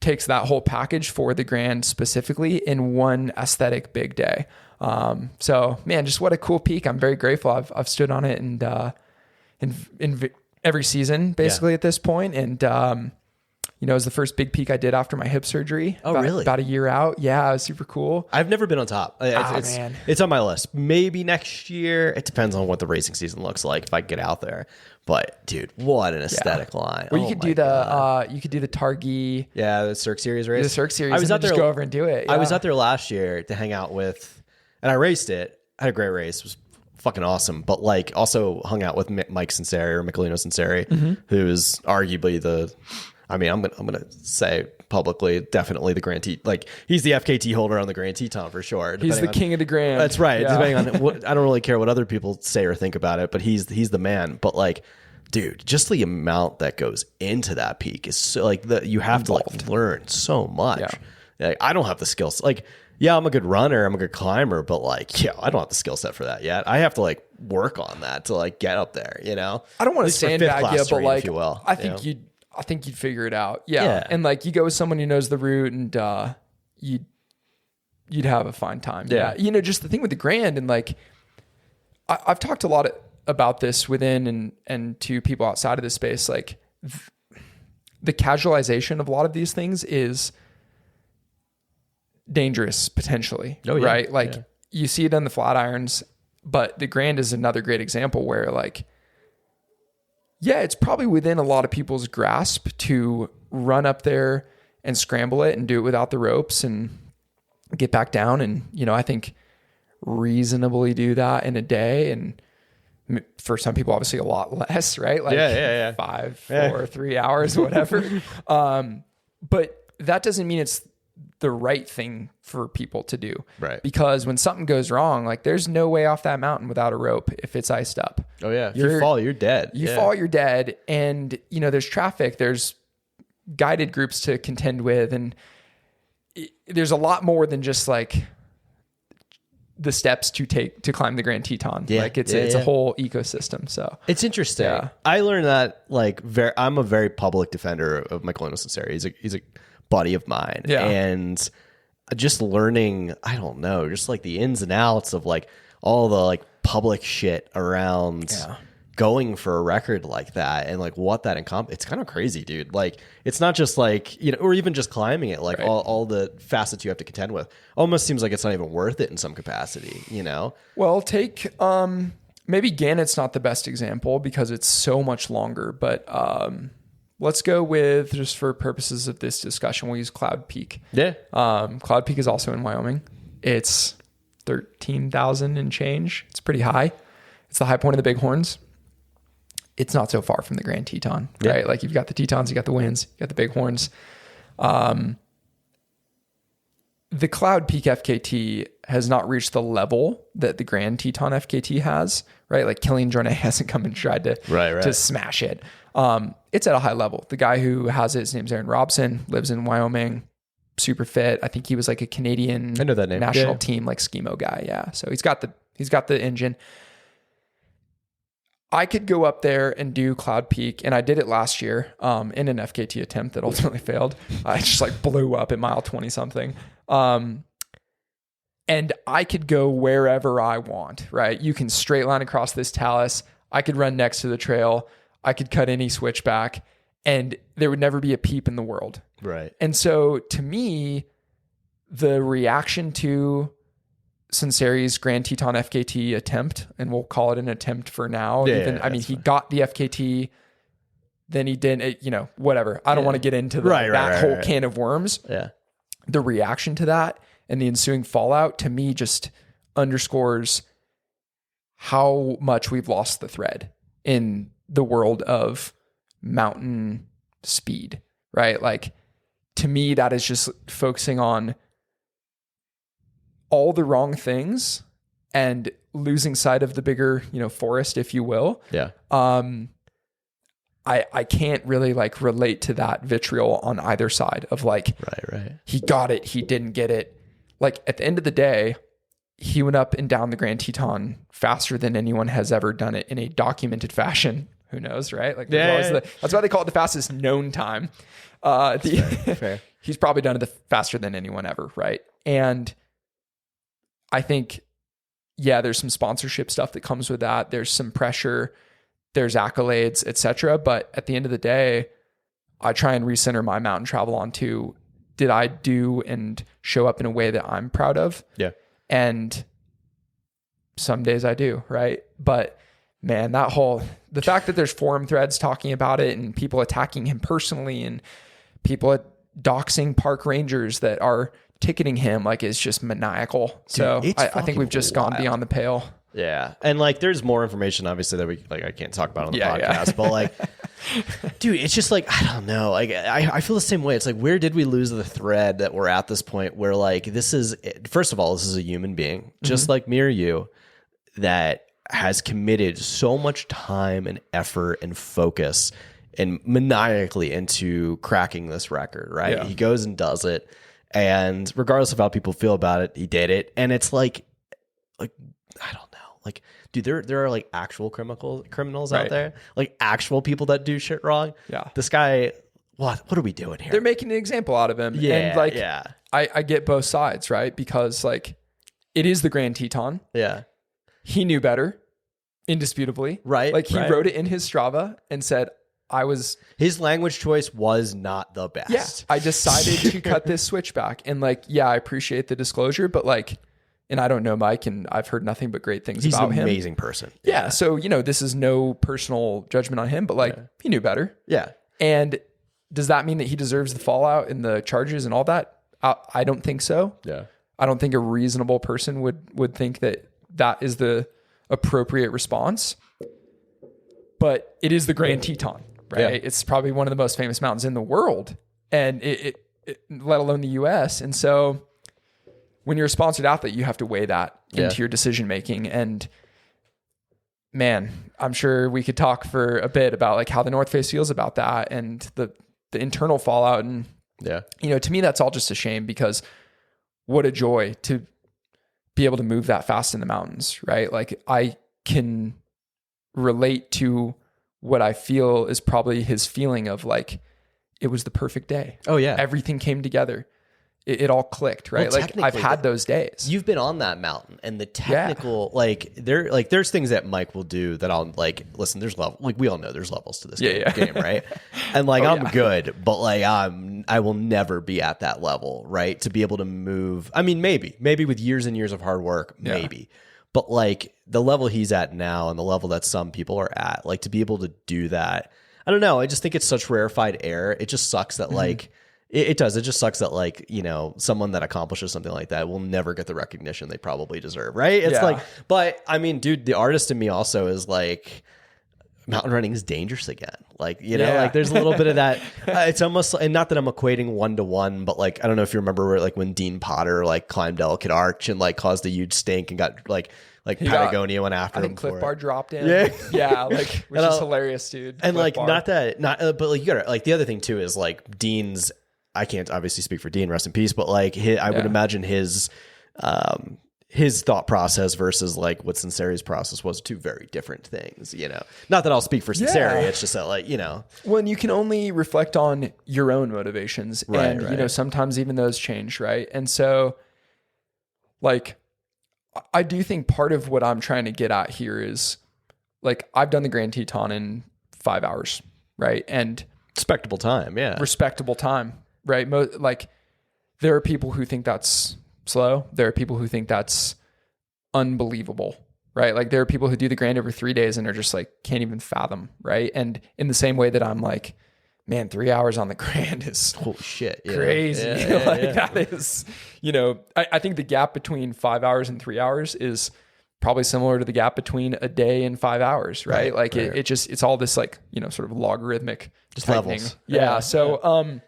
takes that whole package for the Grand specifically in one aesthetic big day. So man, just what a cool peak. I'm very grateful. I've stood on it and, in every season basically at this point. And, it was the first big peak I did after my hip surgery. Oh, really? About a year out. Yeah, it was super cool. I've never been on top. Man. It's on my list. Maybe next year. It depends on what the racing season looks like if I get out there. But dude, what an aesthetic line! Well, you could do the Targhee. Yeah, the Cirque Series race. The Cirque Series. I was out there. Just go over and do it. Yeah. I was out there last year to hang out with, and I raced it. I had a great race. It was fucking awesome. But like, also hung out with Mike Sinceri or Michelino Sinceri, who is arguably I'm gonna say publicly, definitely the Grand Teton. Like, he's the FKT holder on the Grand Teton for sure. He's the king of the Grand. That's right. Yeah. Depending on what, I don't really care what other people say or think about it, but he's the man. But like, dude, just the amount that goes into that peak is so like you have to like learn so much. Yeah. Like, I don't have the skills. Like, yeah, I'm a good runner, I'm a good climber, but like, I don't have the skill set for that yet. I have to like work on that to like get up there. I don't want to sandbag you, but like, if you will, I think you'd figure it out. Yeah. And like, you go with someone who knows the route and you'd have a fine time. Yeah. Just the thing with the Grand, and like, I've talked a lot about this within and to people outside of this space. Like, the casualization of a lot of these things is dangerous potentially. Oh, yeah. Right? Like, you see it on the Flatirons, but the Grand is another great example where like, yeah, it's probably within a lot of people's grasp to run up there and scramble it and do it without the ropes and get back down. And, I think reasonably do that in a day. And for some people, obviously a lot less, right? Like 5, 4, 3 hours, whatever. But that doesn't mean it's the right thing for people to do. Right. Because when something goes wrong, like, there's no way off that mountain without a rope if it's iced up. Oh yeah. If you fall, you're dead. You fall, you're dead. And there's traffic, there's guided groups to contend with. And there's a lot more than just like the steps to take to climb the Grand Teton. Yeah. Like it's a whole ecosystem. So it's interesting. Yeah. I learned that like I'm a very public defender of Michelino Sinceri. He's a buddy of mine. Yeah. And just learning, I don't know, just like the ins and outs of like all the like public shit around going for a record like that and like what that it's kind of crazy, dude. Like, it's not just like, or even just climbing it, like all the facets you have to contend with. Almost seems like it's not even worth it in some capacity, Well, take maybe Gannett's not the best example because it's so much longer, but let's go with, just for purposes of this discussion, we'll use Cloud Peak. Yeah. Cloud Peak is also in Wyoming. It's 13,000 and change. It's pretty high. It's the high point of the Bighorns. It's not so far from the Grand Teton, right? Like, you've got the Tetons, you got the Winds, you got the Bighorns. The Cloud Peak FKT has not reached the level that the Grand Teton FKT has, right? Like, Killian Jornet hasn't come and tried to smash it. It's at a high level. The guy who has it, his name's Aaron Robson, lives in Wyoming, super fit. I think he was like a Canadian national team, like Skimo guy. Yeah. So he's got the engine. I could go up there and do Cloud Peak, and I did it last year in an FKT attempt that ultimately failed. I just like blew up at mile 20 something. And I could go wherever I want, right? You can straight line across this talus. I could run next to the trail. I could cut any switchback, and there would never be a peep in the world. Right. And so to me, the reaction to Sinceri's Grand Teton FKT attempt, and we'll call it an attempt for now. I mean, he got the FKT, then he didn't, whatever. I don't want to get into that whole can of worms. Yeah. The reaction to that and the ensuing fallout, to me, just underscores how much we've lost the thread in the world of mountain speed, right? Like to me, that is just focusing on all the wrong things and losing sight of the bigger, forest, if you will. Yeah. I can't really like relate to that vitriol on either side of like, right. He got it, he didn't get it. Like at the end of the day, he went up and down the Grand Teton faster than anyone has ever done it in a documented fashion. Who knows, right? Like that's why they call it the fastest known time. Fair. He's probably done it faster than anyone ever, right? And I think, there's some sponsorship stuff that comes with that. There's some pressure, there's accolades, etc. But at the end of the day, I try and recenter my mountain travel onto, did I do and show up in a way that I'm proud of? Yeah. And some days I do, right? But man, the fact that there's forum threads talking about it and people attacking him personally and people doxing park rangers that are ticketing him, like, is just maniacal. So I think we've just gone beyond the pale. Yeah. And like, there's more information obviously that I can't talk about on the podcast, but like, dude, it's just like, I don't know. Like, I feel the same way. It's like, where did we lose the thread that we're at this point where like, first of all, this is a human being just like me or you that has committed so much time and effort and focus and maniacally into cracking this record, right? Yeah. He goes and does it. And regardless of how people feel about it, he did it. And it's like, I don't know. Like, dude, there are like actual criminals out there, like actual people that do shit wrong. Yeah. This guy, what are we doing here? They're making an example out of him. Yeah. And like, I get both sides, right? Because like, it is the Grand Teton. Yeah. He knew better, indisputably. Right. Like, he wrote it in his Strava and said, his language choice was not the best. Yeah. I decided to cut this switchback. And like, I appreciate the disclosure, but like, and I don't know Mike, and I've heard nothing but great things about him. He's an amazing person. Yeah. So, this is no personal judgment on him, but like, he knew better. Yeah. And does that mean that he deserves the fallout and the charges and all that? I don't think so. Yeah. I don't think a reasonable person would think that is the appropriate response. But it is the Grand Teton, right? Yeah. It's probably one of the most famous mountains in the world, and it let alone the US. And so when you're a sponsored athlete, you have to weigh that into your decision making. And man, I'm sure we could talk for a bit about like how the North Face feels about that and the internal fallout. And to me, that's all just a shame, because what a joy to be able to move that fast in the mountains, right? Like, I can relate to what I feel is probably his feeling of like, it was the perfect day. Oh yeah. Everything came together. It all clicked, right? Well, like, I've had those days. You've been on that mountain, and the technical, there's things that Mike will do that I'll like, listen, there's level, like, we all know there's levels to this game, right? And like, I'm good, but like, I will never be at that level, right? To be able to move. I mean, maybe with years and years of hard work, maybe. But like, the level he's at now and the level that some people are at, like, to be able to do that, I don't know. I just think it's such rarefied air. It just sucks that like, it does. It just sucks that like, someone that accomplishes something like that will never get the recognition they probably deserve. Right. It's like, but I mean, dude, the artist in me also is like, mountain running is dangerous again. Like, like there's a little bit of that. It's almost, and not that I'm equating 1-to-1, but like, I don't know if you remember where, like, when Dean Potter like climbed Delicate Arch and like caused a huge stink and got like Patagonia went after him. I think Cliff Bar dropped in. Yeah. Like, which is hilarious, dude. And Cliff like, Bar. But like, you gotta, like, the other thing too is like Dean's, I can't obviously speak for Dean, rest in peace, but like, I would imagine his thought process versus like what Sinceri's process was two very different things, Not that I'll speak for Sinceri, it's just that like, When you can only reflect on your own motivations, and sometimes even those change, right? And so like, I do think part of what I'm trying to get at here is like, I've done the Grand Teton in 5 hours, right? And respectable time, right? Like, there are people who think that's slow. There are people who think that's unbelievable, right? Like, there are people who do the Grand over 3 days and are just like, can't even fathom, right? And in the same way that I'm like, man, 3 hours on the Grand is holy shit, crazy. That is, I think the gap between 5 hours and 3 hours is probably similar to the gap between a day and 5 hours, right? Like it's all this like, sort of logarithmic just tightening. levels. Yeah. So,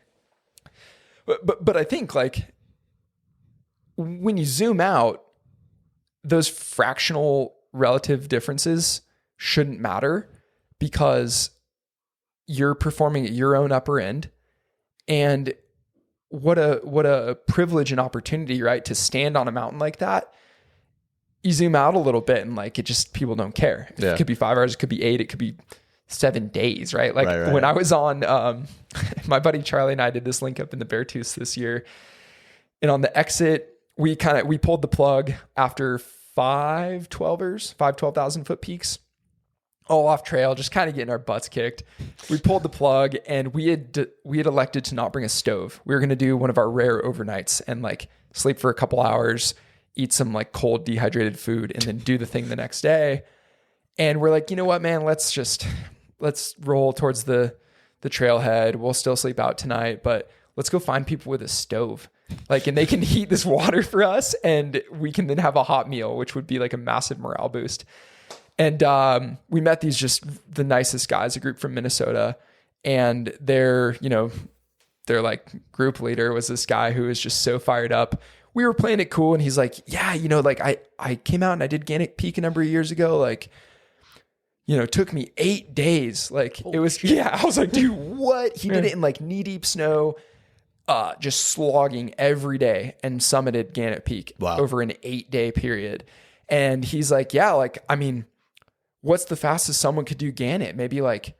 but I think like when you zoom out, those fractional relative differences shouldn't matter because you're performing at your own upper end. And what a privilege and opportunity, right? To stand on a mountain like that. You zoom out a little bit and like, people don't care. It could be 5 hours, it could be 8, it could be 7 days, right? Like when I was on, my buddy Charlie and I did this link up in the Beartooth this year. And on the exit, we pulled the plug after 5 12,000 foot peaks, all off trail, just kind of getting our butts kicked. We pulled the plug and we had elected to not bring a stove. We were going to do one of our rare overnights and like sleep for a couple hours, eat some like cold dehydrated food, and then do the thing the next day. And we're like, you know what, man, let's roll towards the trailhead. We'll still sleep out tonight, but let's go find people with a stove. Like, and they can heat this water for us and we can then have a hot meal, which would be like a massive morale boost. And we met these just the nicest guys, a group from Minnesota, and their like group leader was this guy who was just so fired up. We were playing it cool and he's like, yeah, like I came out and I did Gannett Peak a number of years ago. Like, it took me 8 days. Like I was like, dude, what? He did it in like knee deep snow, just slogging every day and summited Gannett Peak over an 8-day period. And he's like, yeah, like, I mean, what's the fastest someone could do Gannett? Maybe like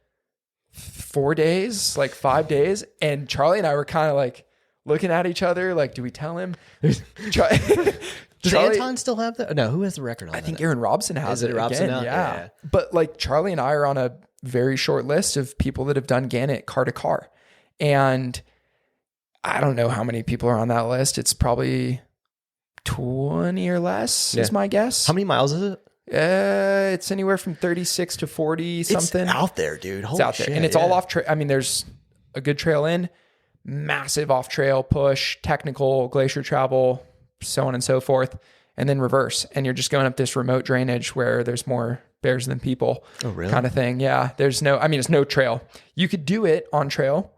4 days, like 5 days. And Charlie and I were kind of like looking at each other, like, do we tell him? Does Anton still have that? No, who has the record on that? I think Aaron Robson has it. Robson again. now? Yeah. But like Charlie and I are on a very short list of people that have done Gannett car to car. And I don't know how many people are on that list. It's probably 20 or less is my guess. How many miles is it? It's anywhere from 36 to 40 something. It's out there, dude. Holy it's out shit, there. And it's all off trail. I mean, there's a good trail in, massive off trail push, technical glacier travel, so on and so forth, and then reverse. And you're just going up this remote drainage where there's more bears than people. Oh, really? Kind of thing. Yeah. It's no trail. You could do it on trail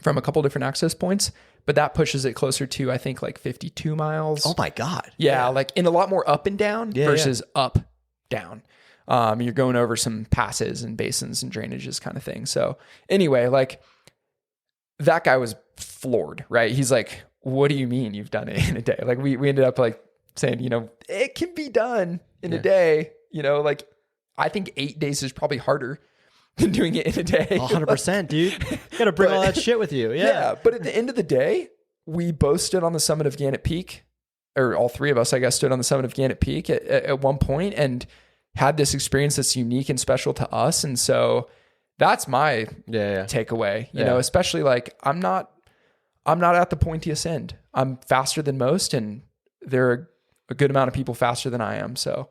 from a couple different access points, but that pushes it closer to, I think, like 52 miles. Oh my God. Yeah. Like in a lot more up and down versus up, down. You're going over some passes and basins and drainages kind of thing. So anyway, like that guy was floored, right? He's like, what do you mean you've done it in a day? Like we ended up like saying, it can be done in a day, like I think 8 days is probably harder than doing it in a day. 100%, dude. You got to bring all that shit with you. Yeah. But at the end of the day, we both stood on the summit of Gannett Peak, or all three of us, I guess, stood on the summit of Gannett Peak at one point and had this experience that's unique and special to us. And so that's my takeaway, you know, especially like I'm not at the pointiest end. I'm faster than most, and there are a good amount of people faster than I am. So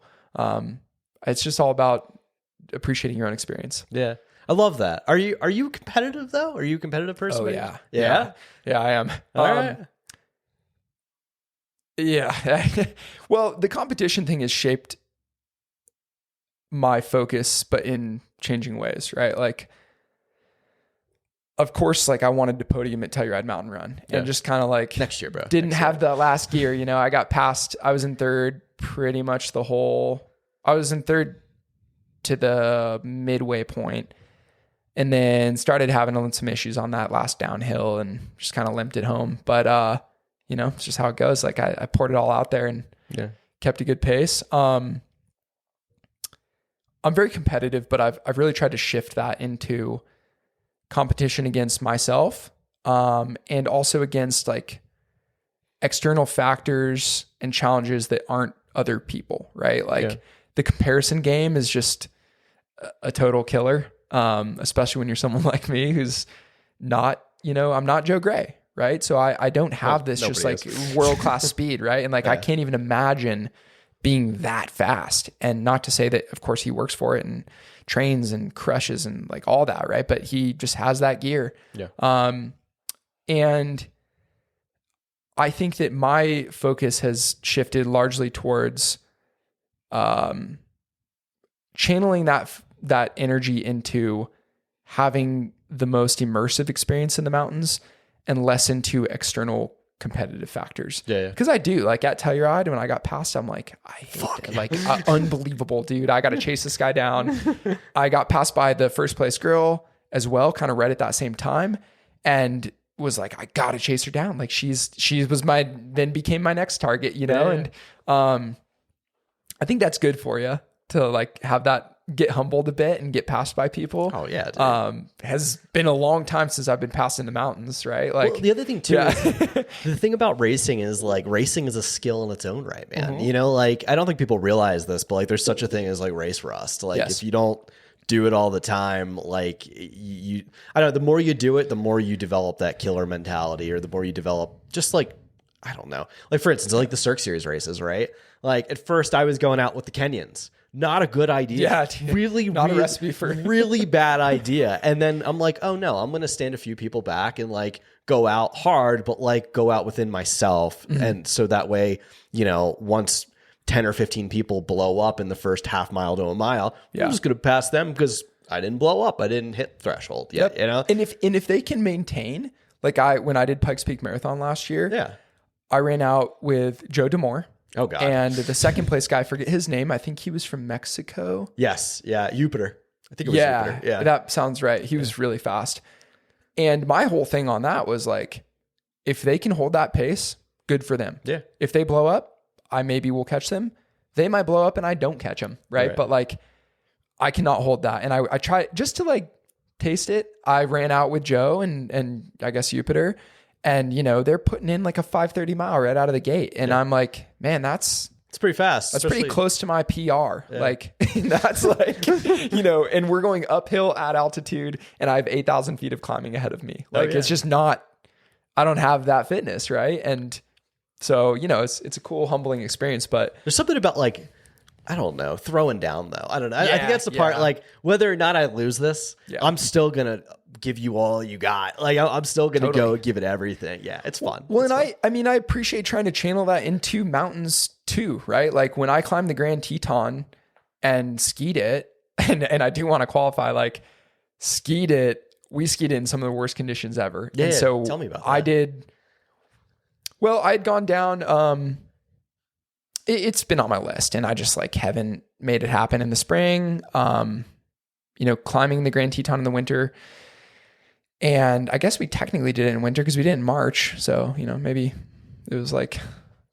it's just all about appreciating your own experience. Yeah. I love that. Are you competitive though? Are you a competitive person? Oh yeah. Yeah, I am. All right. Yeah. Well, the competition thing has shaped my focus, but in changing ways, right? Like, of course, like I wanted to podium at Telluride Mountain Run and just kind of like next year, bro. Didn't have the last year, I got past, I was in third pretty much I was in third to the midway point, and then started having some issues on that last downhill and just kind of limped it home. But, it's just how it goes. Like I poured it all out there and kept a good pace. I'm very competitive, but I've really tried to shift that into competition against myself, and also against like external factors and challenges that aren't other people, right? Like the comparison game is just a total killer, especially when you're someone like me who's not, I'm not Joe Gray, right? So I don't have this just like world-class speed, right? And like I can't even imagine being that fast. And not to say that, of course, he works for it and trains and crushes and like all that, right? But he just has that gear. Yeah. And I think that my focus has shifted largely towards channeling that energy into having the most immersive experience in the mountains and less into external competitive factors. Yeah. Because I do, like at Telluride, when I got past, I'm like, I hate it. Like, unbelievable, dude. I got to chase this guy down. I got passed by the first place girl as well, kind of right at that same time, and was like, I got to chase her down. Like she then became my next target, you know? Yeah. And I think that's good for you to like have that, get humbled a bit and get passed by people. Oh yeah. Dude. Has been a long time since I've been passed in the mountains, right? Like, well, the other thing too, is, the thing about racing is like racing is a skill in its own right, man. Mm-hmm. You know, like I don't think people realize this, but like there's such a thing as like race rust. Like if you don't do it all the time, like I don't know, the more you do it, the more you develop that killer mentality, or the more you develop just like, I don't know, like for instance, like the Cirque Series races, right? Like at first I was going out with the Kenyans. Not a good idea. Yeah, dude. Really, not a recipe for really bad idea. And then I'm like, oh no, I'm going to stand a few people back and like go out hard, but like go out within myself. Mm-hmm. And so that way, you know, once 10 or 15 people blow up in the first half mile to a mile, I'm just going to pass them because I didn't blow up. I didn't hit threshold yet, you know? And if they can maintain, like when I did Pikes Peak Marathon last year, I ran out with Joe Demore. Oh God. And the second place guy, I forget his name. I think he was from Mexico. Yes. Yeah. Jupiter. I think it was Jupiter. Yeah. That sounds right. He was really fast. And my whole thing on that was like, if they can hold that pace, good for them. Yeah. If they blow up, I maybe will catch them. They might blow up and I don't catch them. Right. But like, I cannot hold that. And I try just to like taste it. I ran out with Joe and I guess Jupiter. And, you know, they're putting in like a 5:30 mile right out of the gate. And I'm like, man, it's pretty fast. That's pretty close to my PR. Yeah. Like that's like, you know, and we're going uphill at altitude and I have 8,000 feet of climbing ahead of me. Like it's just not, I don't have that fitness. Right. And so, you know, it's a cool, humbling experience, but there's something about like, I don't know, throwing down though. I don't know. I think that's the part, like whether or not I lose this, I'm still going to give you all you got. Like I'm still going to go give it everything. Yeah. It's fun. Well, and I mean, I appreciate trying to channel that into mountains too, right? Like when I climbed the Grand Teton and skied it, and I do want to qualify, like we skied it in some of the worst conditions ever. Yeah. And so tell me about that. I had gone down, it's been on my list and I just like haven't made it happen in the spring. You know, climbing the Grand Teton in the winter. And I guess we technically did it in winter because we did it in March. So, you know, maybe it was like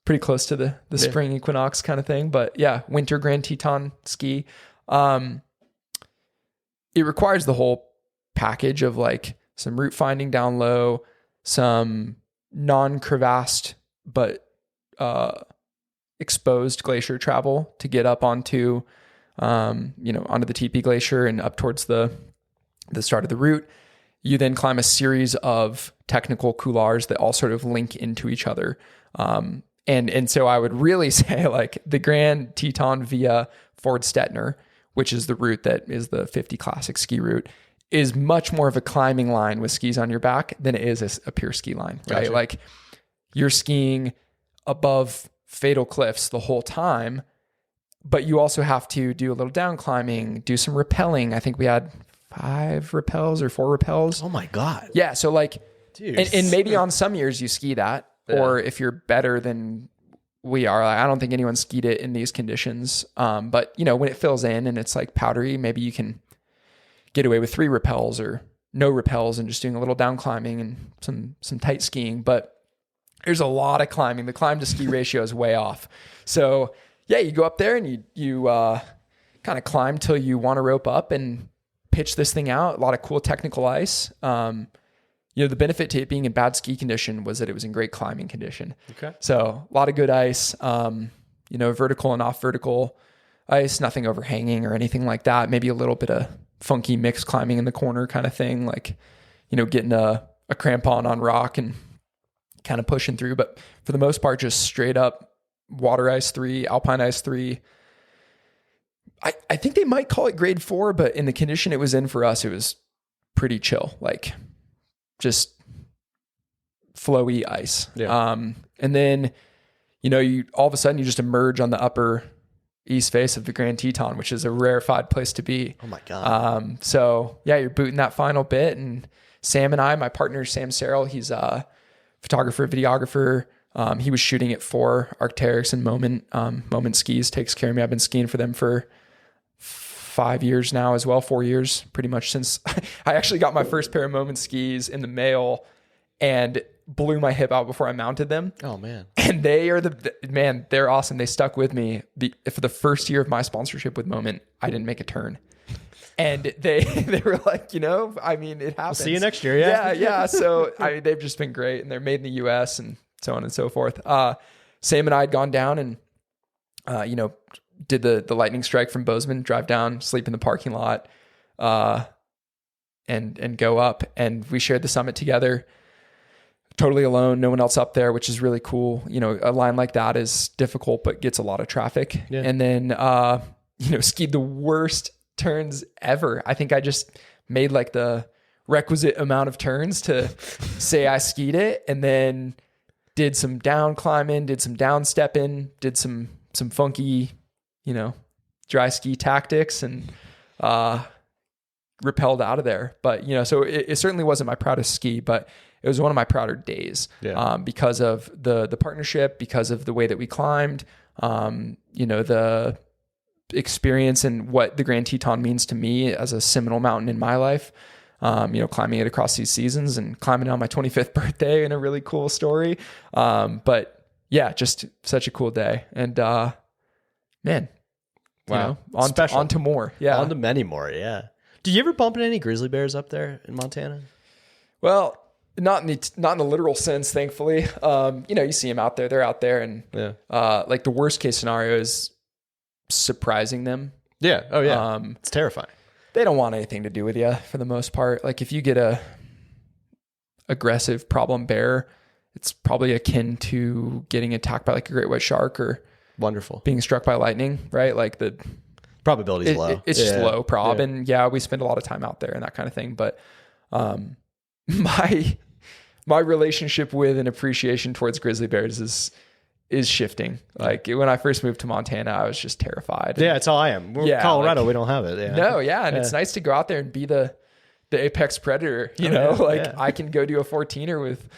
pretty close to the spring equinox kind of thing. But yeah, winter Grand Teton ski. It requires the whole package of like some route finding down low, some non-crevassed, but exposed glacier travel to get up onto, you know, onto the TP Glacier and up towards the start of the route. You then climb a series of technical couloirs that all sort of link into each other. And so I would really say like the Grand Teton via Ford Stettner, which is the route that is the 50 classic ski route, is much more of a climbing line with skis on your back than it is a pure ski line, right? Gotcha. Like you're skiing above fatal cliffs the whole time, but you also have to do a little down climbing, do some rappelling. I think we had 5 rappels or 4 rappels. Oh my God. Yeah. So like, dude, and maybe on some years you ski that, or if you're better than we are, like, I don't think anyone skied it in these conditions. But you know, when it fills in and it's like powdery, maybe you can get away with 3 rappels or no rappels and just doing a little down climbing and some tight skiing. But there's a lot of climbing. The climb to ski ratio is way off. So yeah, you go up there and you kind of climb till you want to rope up and pitch this thing out. A lot of cool technical ice. You know, the benefit to it being in bad ski condition was that it was in great climbing condition. Okay. So a lot of good ice, you know, vertical and off vertical ice, nothing overhanging or anything like that. Maybe a little bit of funky mixed climbing in the corner kind of thing. Like, you know, getting a crampon on rock and kind of pushing through, but for the most part, just straight up water ice 3, alpine ice 3. I think they might call it grade 4, but in the condition it was in for us, it was pretty chill, like just flowy ice. Yeah. And then, you know, you all of a sudden you just emerge on the upper east face of the Grand Teton, which is a rarefied place to be. Oh my God. So yeah, you're booting that final bit, and Sam and I, my partner, Sam Serrell, he's a photographer, videographer. He was shooting it for Arc'teryx and Moment Skis takes care of me. I've been skiing for them for 5 years now as well, 4 years, pretty much since I actually got my first pair of Moment skis in the mail and blew my hip out before I mounted them. Oh man. And they are they're awesome. They stuck with me for the first year of my sponsorship with Moment. I didn't make a turn. And they were like, it happens. We'll see you next year. Yeah. Yeah. So they've just been great, and they're made in the US and so on and so forth. Sam and I had gone down and, did the lightning strike from Bozeman, drive down, sleep in the parking lot, and go up. And we shared the summit together, totally alone, no one else up there, which is really cool. A line like that is difficult, but gets a lot of traffic. Yeah. And then, skied the worst turns ever. I think I just made like the requisite amount of turns to say I skied it, and then did some down climbing, did some down stepping, did some funky, dry ski tactics, and rappelled out of there. But, so it certainly wasn't my proudest ski, but it was one of my prouder days. Yeah. Because of the partnership, because of the way that we climbed, the experience and what the Grand Teton means to me as a seminal mountain in my life. Climbing it across these seasons and climbing on my 25th birthday in a really cool story. But yeah, just such a cool day. And, man, wow. On to more. Yeah. On to many more. Yeah. Do you ever bump into any grizzly bears up there in Montana? Well, not in the literal sense, thankfully. You see them out there, they're out there, and like the worst case scenario is surprising them. Yeah. Oh yeah. It's terrifying. They don't want anything to do with you for the most part. Like if you get a aggressive problem bear, it's probably akin to getting attacked by like a great white shark or wonderful being struck by lightning, right? Like the probability is low. It's just low prob. Yeah. And we spend a lot of time out there and that kind of thing. But my relationship with and appreciation towards grizzly bears is shifting. Like when I first moved to Montana, I was just terrified. Yeah, it's all I am. We're Colorado, we don't have it. Yeah. No, yeah. And it's nice to go out there and be the apex predator, I can go do a 14er with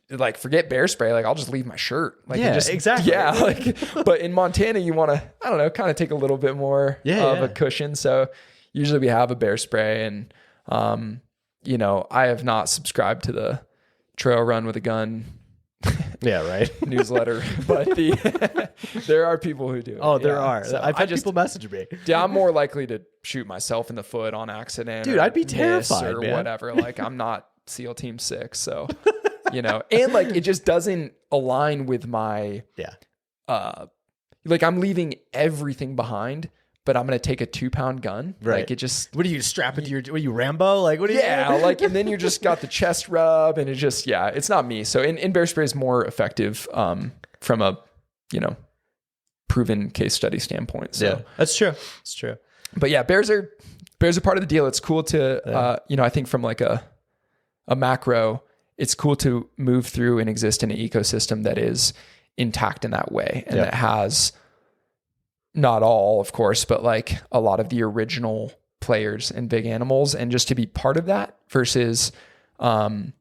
like, forget bear spray. Like I'll just leave my shirt. Like exactly. Yeah. Like, but in Montana, you want to, I don't know, kind of take a little bit more of a cushion. So usually we have a bear spray, and, I have not subscribed to the trail run with a gun yeah, right. newsletter, but there are people who do. Oh, there are. So I've had people message me. Yeah, I'm more likely to shoot myself in the foot on accident. Dude, I'd be terrified, or whatever. Like I'm not SEAL Team 6, so and like it just doesn't align with my like I'm leaving everything behind, but I'm going to take a 2-pound gun. Right. Like it just, what do you strap it to what are you Rambo? Like, what do you? Yeah. Like, and then you just got the chest rub, and it just, it's not me. So in bear spray is more effective, from a, proven case study standpoint. So yeah, that's true. It's true. But yeah, bears are part of the deal. It's cool to, I think from like a macro, it's cool to move through and exist in an ecosystem that is intact in that way. And that has, not all, of course, but like a lot of the original players and big animals, and just to be part of that versus, like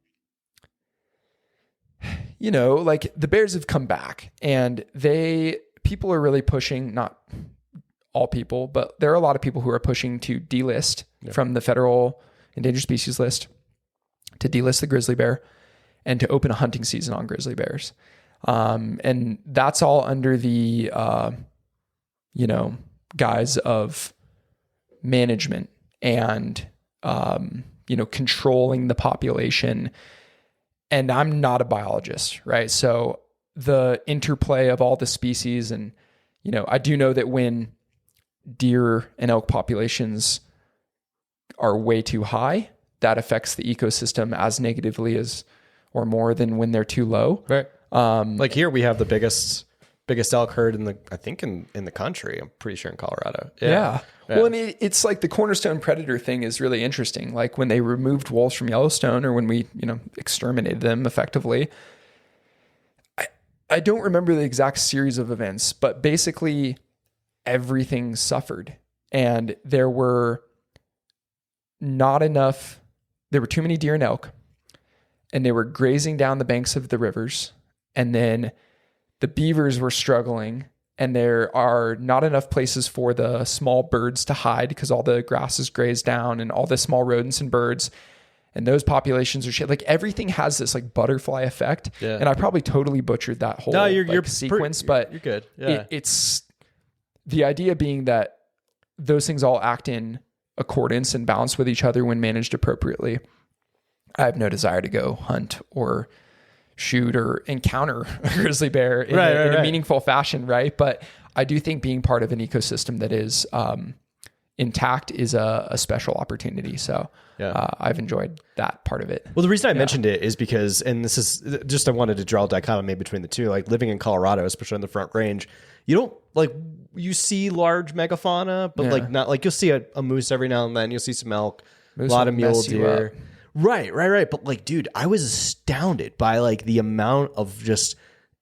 the bears have come back, and people are really pushing, not all people, but there are a lot of people who are pushing to delist from the federal endangered species list, to delist the grizzly bear and to open a hunting season on grizzly bears. And that's all under the, guise of management and, controlling the population. And I'm not a biologist, right? So the interplay of all the species, and, I do know that when deer and elk populations are way too high, that affects the ecosystem as negatively as, or more than when they're too low. Right. Like here we have the biggest elk herd in the country. I'm pretty sure in Colorado. Yeah. Well, and it's like the cornerstone predator thing is really interesting. Like when they removed wolves from Yellowstone, or when we, exterminated them effectively, I don't remember the exact series of events, but basically everything suffered. And there were too many deer and elk, and they were grazing down the banks of the rivers. And then the beavers were struggling, and there are not enough places for the small birds to hide because all the grass is grazed down and all the small rodents and birds. And those populations are shit. Like everything has this like butterfly effect. Yeah. And I probably totally butchered that whole sequence, but you're good. Yeah. It's the idea being that those things all act in accordance and balance with each other when managed appropriately. I have no desire to go hunt or shoot or encounter a grizzly bear in a meaningful fashion, right? But I do think being part of an ecosystem that is intact is a special opportunity. So I've enjoyed that part of it. Well, the reason I mentioned it is because, and this is just, I wanted to draw a dichotomy between the two, like living in Colorado, especially on the Front Range, you don't like, you see large megafauna, but like not like you'll see a moose every now and then, you'll see some elk, a lot of mule deer. Right. But like, dude, I was astounded by like the amount of just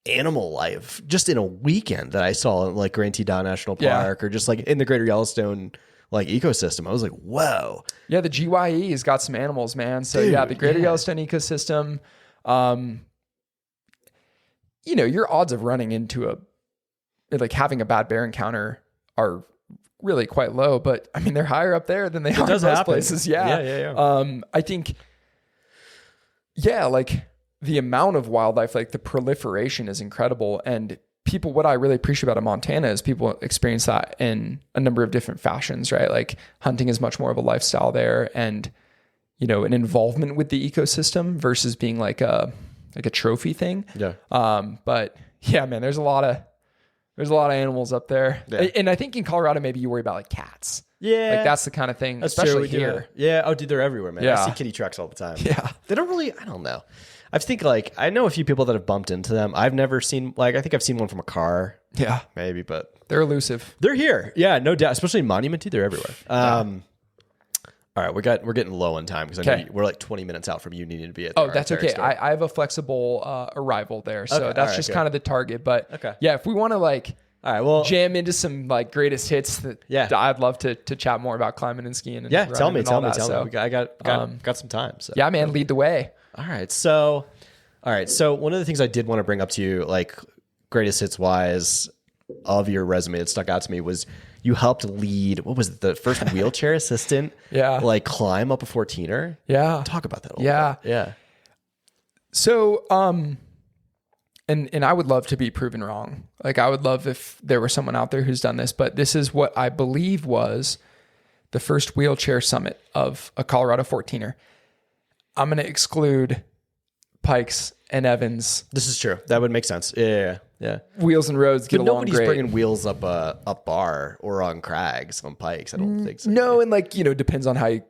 animal life just in a weekend that I saw in like Grand Teton National Park or just like in the Greater Yellowstone like ecosystem. I was like, whoa. Yeah, the GYE has got some animals, man. So dude, the Greater Yellowstone ecosystem, you know, your odds of running into like having a bad bear encounter are really quite low, but I mean, they're higher up there than they are in most places. Yeah. I think, like the amount of wildlife, like the proliferation is incredible. And people, what I really appreciate about Montana is people experience that in a number of different fashions, right? Like hunting is much more of a lifestyle there, and, you know, an involvement with the ecosystem versus being like a trophy thing. Yeah. But yeah, man, there's a lot of animals up there. Yeah. And I think in Colorado, maybe you worry about like cats. Yeah. Like that's the kind of thing, that's especially here. Yeah. Oh, dude, they're everywhere, man. Yeah. I see kitty trucks all the time. Yeah. They don't really, I don't know. I think like, I know a few people that have bumped into them. I've never seen, like, I think I've seen one from a car. Yeah. Maybe, but. They're elusive. They're here. Yeah, no doubt. Especially in Monument too. They're everywhere. All right, we're getting low on time because I know we're like 20 minutes out from you needing to be at the that's okay. I have a flexible arrival there, so that's just kind of the target. But yeah, if we want to like jam into some like greatest hits, I'd love to chat more about climbing and skiing. And tell me. I got some time. So. Yeah, man, lead the way. All right, so one of the things I did want to bring up to you, like greatest hits wise of your resume that stuck out to me was you helped lead, what was it, the first wheelchair assistant like climb up a 14er? Yeah. Talk about that a little bit. Yeah. So, and I would love to be proven wrong. Like I would love if there was someone out there who's done this, but this is what I believe was the first wheelchair summit of a Colorado 14er. I'm going to exclude Pikes and Evans. This is true. That would make sense. Yeah. Wheels and roads get along great. Nobody's bringing wheels up a bar or on crags on Pikes. I don't think so. No, and like, you know, depends on how you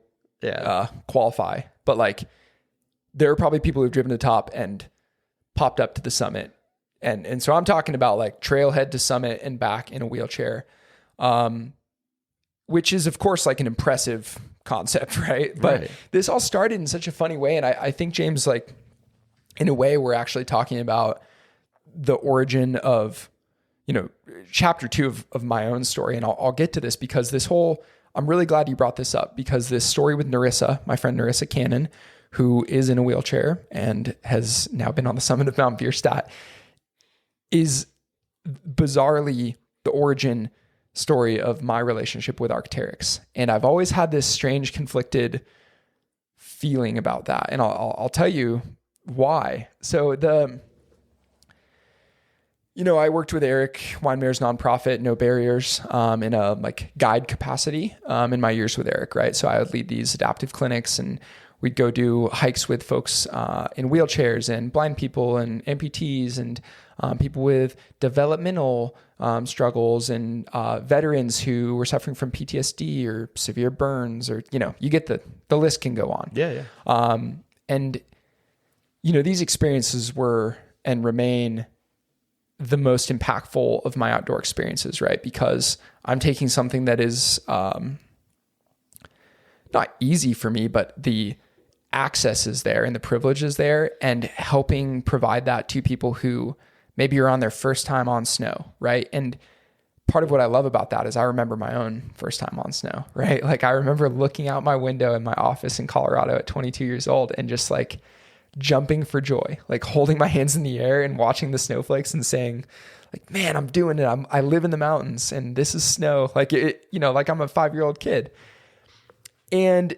qualify. But like, there are probably people who've driven to the top and popped up to the summit. And so I'm talking about like trailhead to summit and back in a wheelchair, which is of course like an impressive concept, right? But this all started in such a funny way. And I think, James, like in a way, we're actually talking about the origin of, you know, chapter 2 of my own story. And I'll get to this because I'm really glad you brought this up, because this story with Narissa, my friend Narissa Cannon, who is in a wheelchair and has now been on the summit of Mount Bierstadt, is bizarrely the origin story of my relationship with Arc'teryx. And I've always had this strange conflicted feeling about that. And I'll tell you why. So I worked with Eric Weinmeier's nonprofit, No Barriers, in a like guide capacity in my years with Eric, right? So I would lead these adaptive clinics, and we'd go do hikes with folks in wheelchairs and blind people and amputees and people with developmental struggles and veterans who were suffering from PTSD or severe burns, or, you know, you get the list can go on. Yeah. And, you know, these experiences were and remain the most impactful of my outdoor experiences, right? Because I'm taking something that is not easy for me, but the access is there and the privilege is there, and helping provide that to people who maybe are on their first time on snow, right? And part of what I love about that is I remember my own first time on snow, right? Like I remember looking out my window in my office in Colorado at 22 years old and just like jumping for joy, like holding my hands in the air and watching the snowflakes and saying like, man, I'm doing it. I live in the mountains and this is snow. Like it, you know, like I'm a 5-year-old kid. And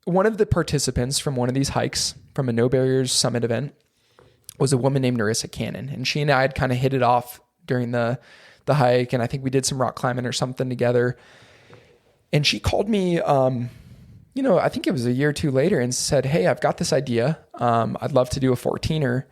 one of the participants from one of these hikes from a No Barriers Summit event was a woman named Narissa Cannon. And she and I had kind of hit it off during the hike. And I think we did some rock climbing or something together. And she called me, you know, I think it was a year or two later and said, hey, I've got this idea. I'd love to do a 14er.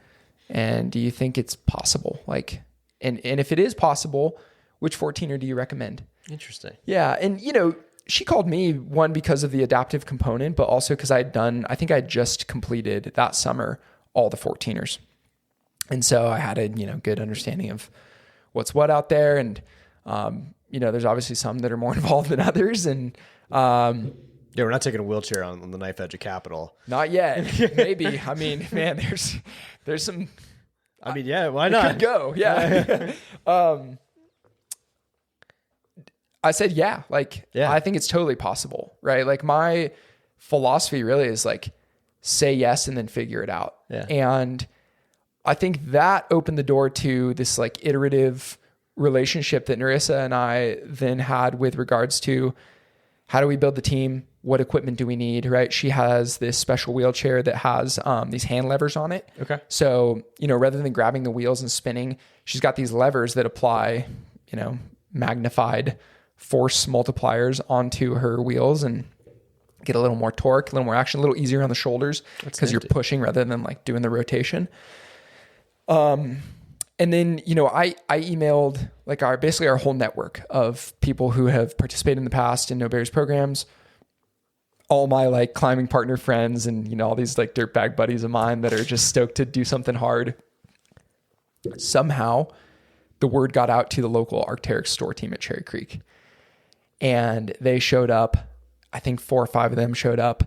And do you think it's possible? Like, and if it is possible, which 14er do you recommend? Interesting. Yeah. And, you know, she called me, one, because of the adaptive component, but also because I think I just completed that summer all the 14ers. And so I had a, you know, good understanding of what's what out there. And, you know, there's obviously some that are more involved than others. And, yeah, we're not taking a wheelchair on the knife edge of Capitol. Not yet. Maybe. I mean, man, there's some. I mean, yeah, why not? Could go. Yeah. I said, yeah, like, yeah. I think it's totally possible, right? Like my philosophy really is like, say yes and then figure it out. Yeah. And I think that opened the door to this like iterative relationship that Narissa and I then had with regards to how do we build the team? What equipment do we need, right? She has this special wheelchair that has these hand levers on it. Okay. So, you know, rather than grabbing the wheels and spinning, she's got these levers that apply, you know, magnified force multipliers onto her wheels and get a little more torque, a little more action, a little easier on the shoulders because you're pushing rather than like doing the rotation. And then, you know, I emailed like basically our whole network of people who have participated in the past in No Barriers programs, all my like climbing partner friends and, you know, all these like dirtbag buddies of mine that are just stoked to do something hard. Somehow the word got out to the local Arc'teryx store team at Cherry Creek. And they showed up. I think 4 or 5 of them showed up.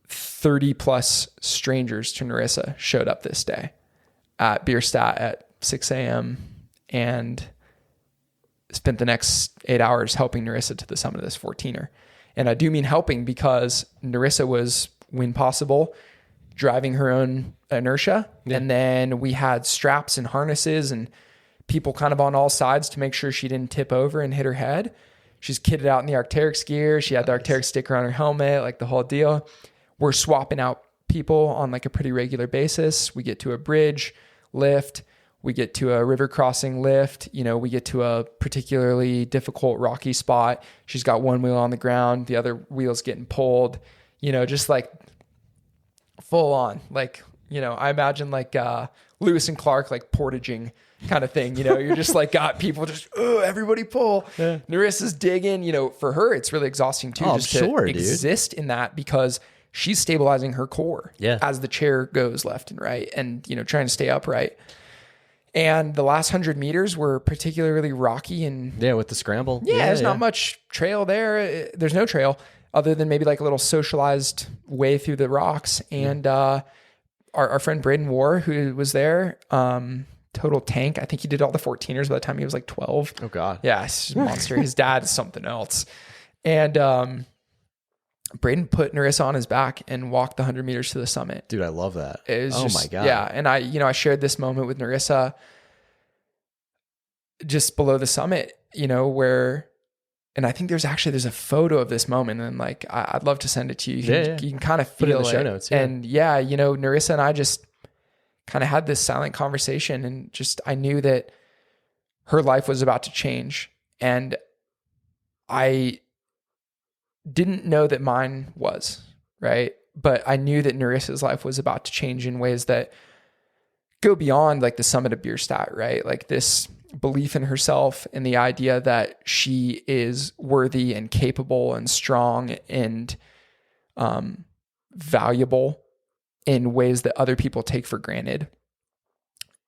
30 plus strangers to Narissa showed up this day at Bierstadt at 6 a.m. and spent the next 8 hours helping Narissa to the summit of this 14er. And I do mean helping because Narissa was, when possible, driving her own inertia. Yeah. And then we had straps and harnesses and people kind of on all sides to make sure she didn't tip over and hit her head. She's kitted out in the Arc'teryx gear. She had the Arc'teryx sticker on her helmet, like the whole deal. We're swapping out people on like a pretty regular basis. We get to a bridge lift. We get to a river crossing lift. You know, we get to a particularly difficult rocky spot. She's got one wheel on the ground. The other wheel's getting pulled, you know, just like full on. Like, you know, I imagine like Lewis and Clark, like portaging kind of thing. You know, you're just like got people just, oh, everybody pull. Yeah. Narissa's digging, you know, for her, it's really exhausting too. Oh, just sure, to exist in that because she's stabilizing her core as the chair goes left and right and, you know, trying to stay upright. And the last 100 meters were particularly rocky and with the scramble. There's not much trail there. There's no trail other than maybe like a little socialized way through the rocks. And our friend Braden War, who was there, total tank. I think he did all the 14ers by the time he was like 12. Oh God. Yeah, he's a monster. His dad is something else. And Braden put Narissa on his back and walked the 100 meters to the summit. Dude, I love that. It was my God. Yeah. And I shared this moment with Narissa just below the summit, you know, where, and I think there's a photo of this moment and like, I'd love to send it to you. You can kind of feel Put it in the show notes. Yeah. And you know, Narissa and I just kind of had this silent conversation and just, I knew that her life was about to change. And I didn't know that mine was, right? But I knew that Narissa's life was about to change in ways that go beyond like the summit of Bierstadt, right? Like this belief in herself and the idea that she is worthy and capable and strong and valuable in ways that other people take for granted.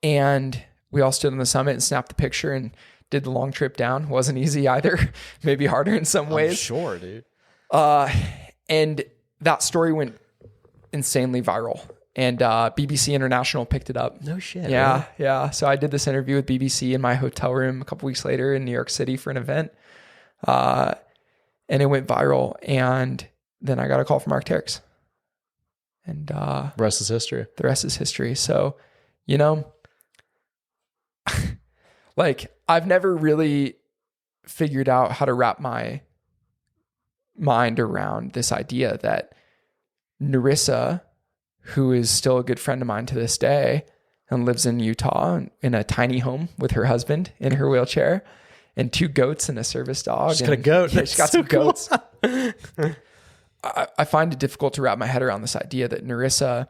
And we all stood on the summit and snapped the picture and did the long trip down. Wasn't easy either. Maybe harder in some ways. I'm sure, dude. And that story went insanely viral. and BBC International picked it up. No shit. Yeah, Really? yeah. So I did this interview with BBC in my hotel room a couple weeks later in New York City for an event, and it went viral. And then I got a call from Arc'teryx, and The rest is history. the rest is history. So, you know, like I've never really figured out how to wrap my mind around this idea that Narissa, who is still a good friend of mine to this day and lives in Utah in a tiny home with her husband in her wheelchair and 2 goats and a service dog. She's got a goat. Yeah, she's got That's so some goats. I find it difficult to wrap my head around this idea that Narissa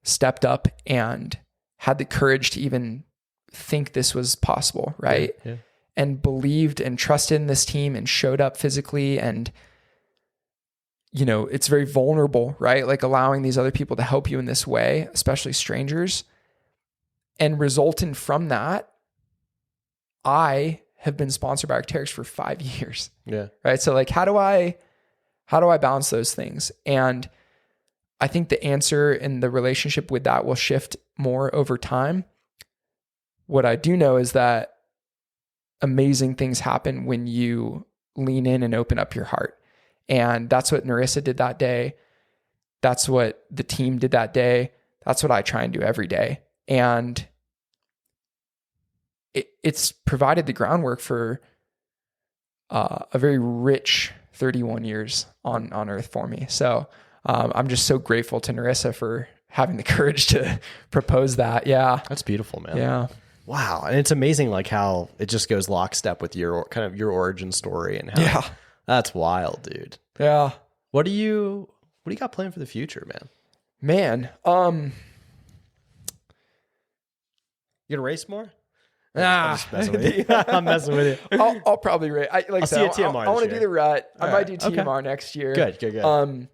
stepped up and had the courage to even think this was possible, right? Yeah. And believed and trusted in this team and showed up physically. And, you know, it's very vulnerable, right? Like allowing these other people to help you in this way, especially strangers. And resultant from that, I have been sponsored by Arc'teryx for 5 years. Yeah. Right. So like, how do I balance those things? And I think the answer and the relationship with that will shift more over time. What I do know is that amazing things happen when you lean in and open up your heart. And that's what Narissa did that day. That's what the team did that day. That's what I try and do every day. And it's provided the groundwork for a very rich 31 years on Earth for me. So I'm just so grateful to Narissa for having the courage to propose that. Yeah. That's beautiful, man. Yeah. Wow. And it's amazing like how it just goes lockstep with your kind of your origin story and how that's wild, dude. Yeah. What do you got planned for the future, man? Man. You gonna race more? I'm just messing with you. I'm messing with you. I'll probably race. I'll see you at TMR I want to this do year. the Rut. I might do Okay. TMR next year. Good.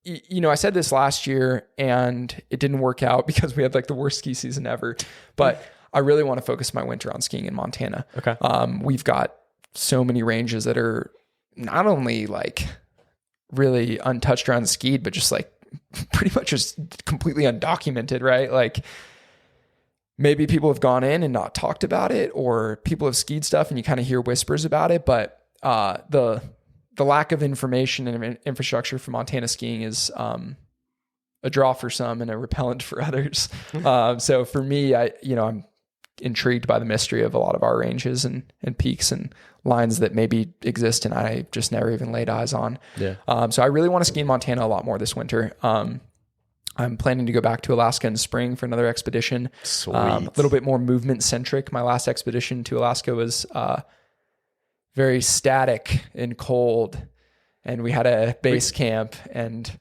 You know, I said this last year and it didn't work out because we had like the worst ski season ever, but I really want to focus my winter on skiing in Montana. Okay. We've got so many ranges that are not only like really untouched or unskied, but just like pretty much just completely undocumented, right? Like maybe people have gone in and not talked about it, or people have skied stuff and you kind of hear whispers about it. But the lack of information and infrastructure for Montana skiing is a draw for some and a repellent for others. So for me, I'm intrigued by the mystery of a lot of our ranges and peaks and lines that maybe exist and I just never even laid eyes on. Yeah. So I really want to ski in Montana a lot more this winter. I'm planning to go back to Alaska in spring for another expedition. Sweet. A little bit more movement centric. My last expedition to Alaska was very static and cold, and we had a base camp and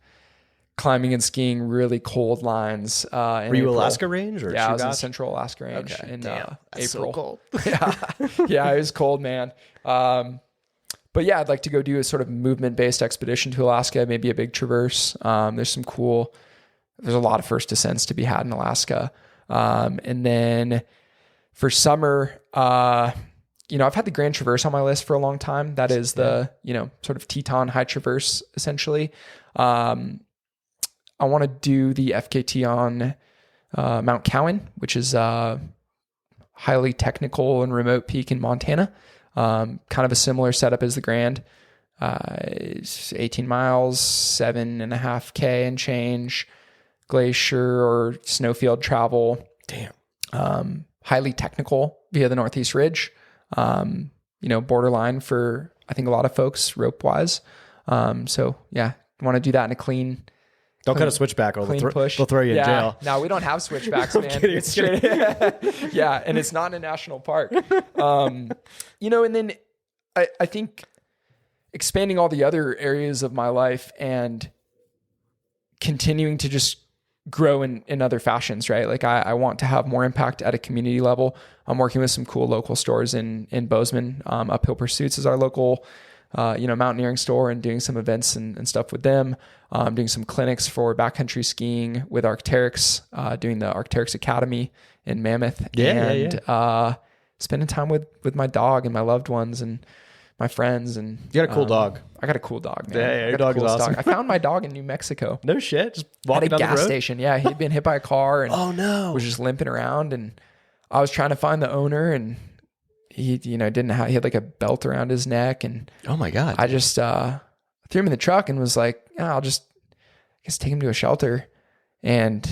climbing and skiing really cold lines. Were you Alaska range or? Yeah, I was in Chugach? Central Alaska range in Damn, that's April. so cold. Yeah, it was cold, man. But yeah, I'd like to go do a sort of movement-based expedition to Alaska, maybe a big traverse. There's a lot of first descents to be had in Alaska. And then for summer, I've had the Grand Traverse on my list for a long time. That is the, sort of Teton High Traverse, essentially. I want to do the FKT on Mount Cowan, which is a highly technical and remote peak in Montana. Kind of a similar setup as the Grand. It's 18 miles, 7.5K and change, glacier or snowfield travel. Damn. Highly technical via the Northeast Ridge. Borderline for, I think, a lot of folks rope wise. So yeah, want to do that in a clean. Don't cut a switchback or push. they'll throw you in jail. No, we don't have switchbacks, man. Kidding, It's straight. Yeah. And it's not in a national park. And then I think expanding all the other areas of my life and continuing to just grow in other fashions, right? Like I want to have more impact at a community level. I'm working with some cool local stores in Bozeman. Uphill Pursuits is our local, mountaineering store, and doing some events and stuff with them. Doing some clinics for backcountry skiing with Arc'teryx, doing the Arc'teryx Academy in Mammoth, spending time with my dog and my loved ones and my friends. And You got a cool dog. I got a cool dog, man. Yeah, I your got the dog is coolest awesome. I found my dog in New Mexico. No shit. Just At walking a down the gas road. station. Yeah, he'd been hit by a car and Oh no. was just limping around. And I was trying to find the owner, and he, didn't have. He had like a belt around his neck, and Oh my God. I just threw him in the truck and was like, I'll just, I guess, take him to a shelter. And,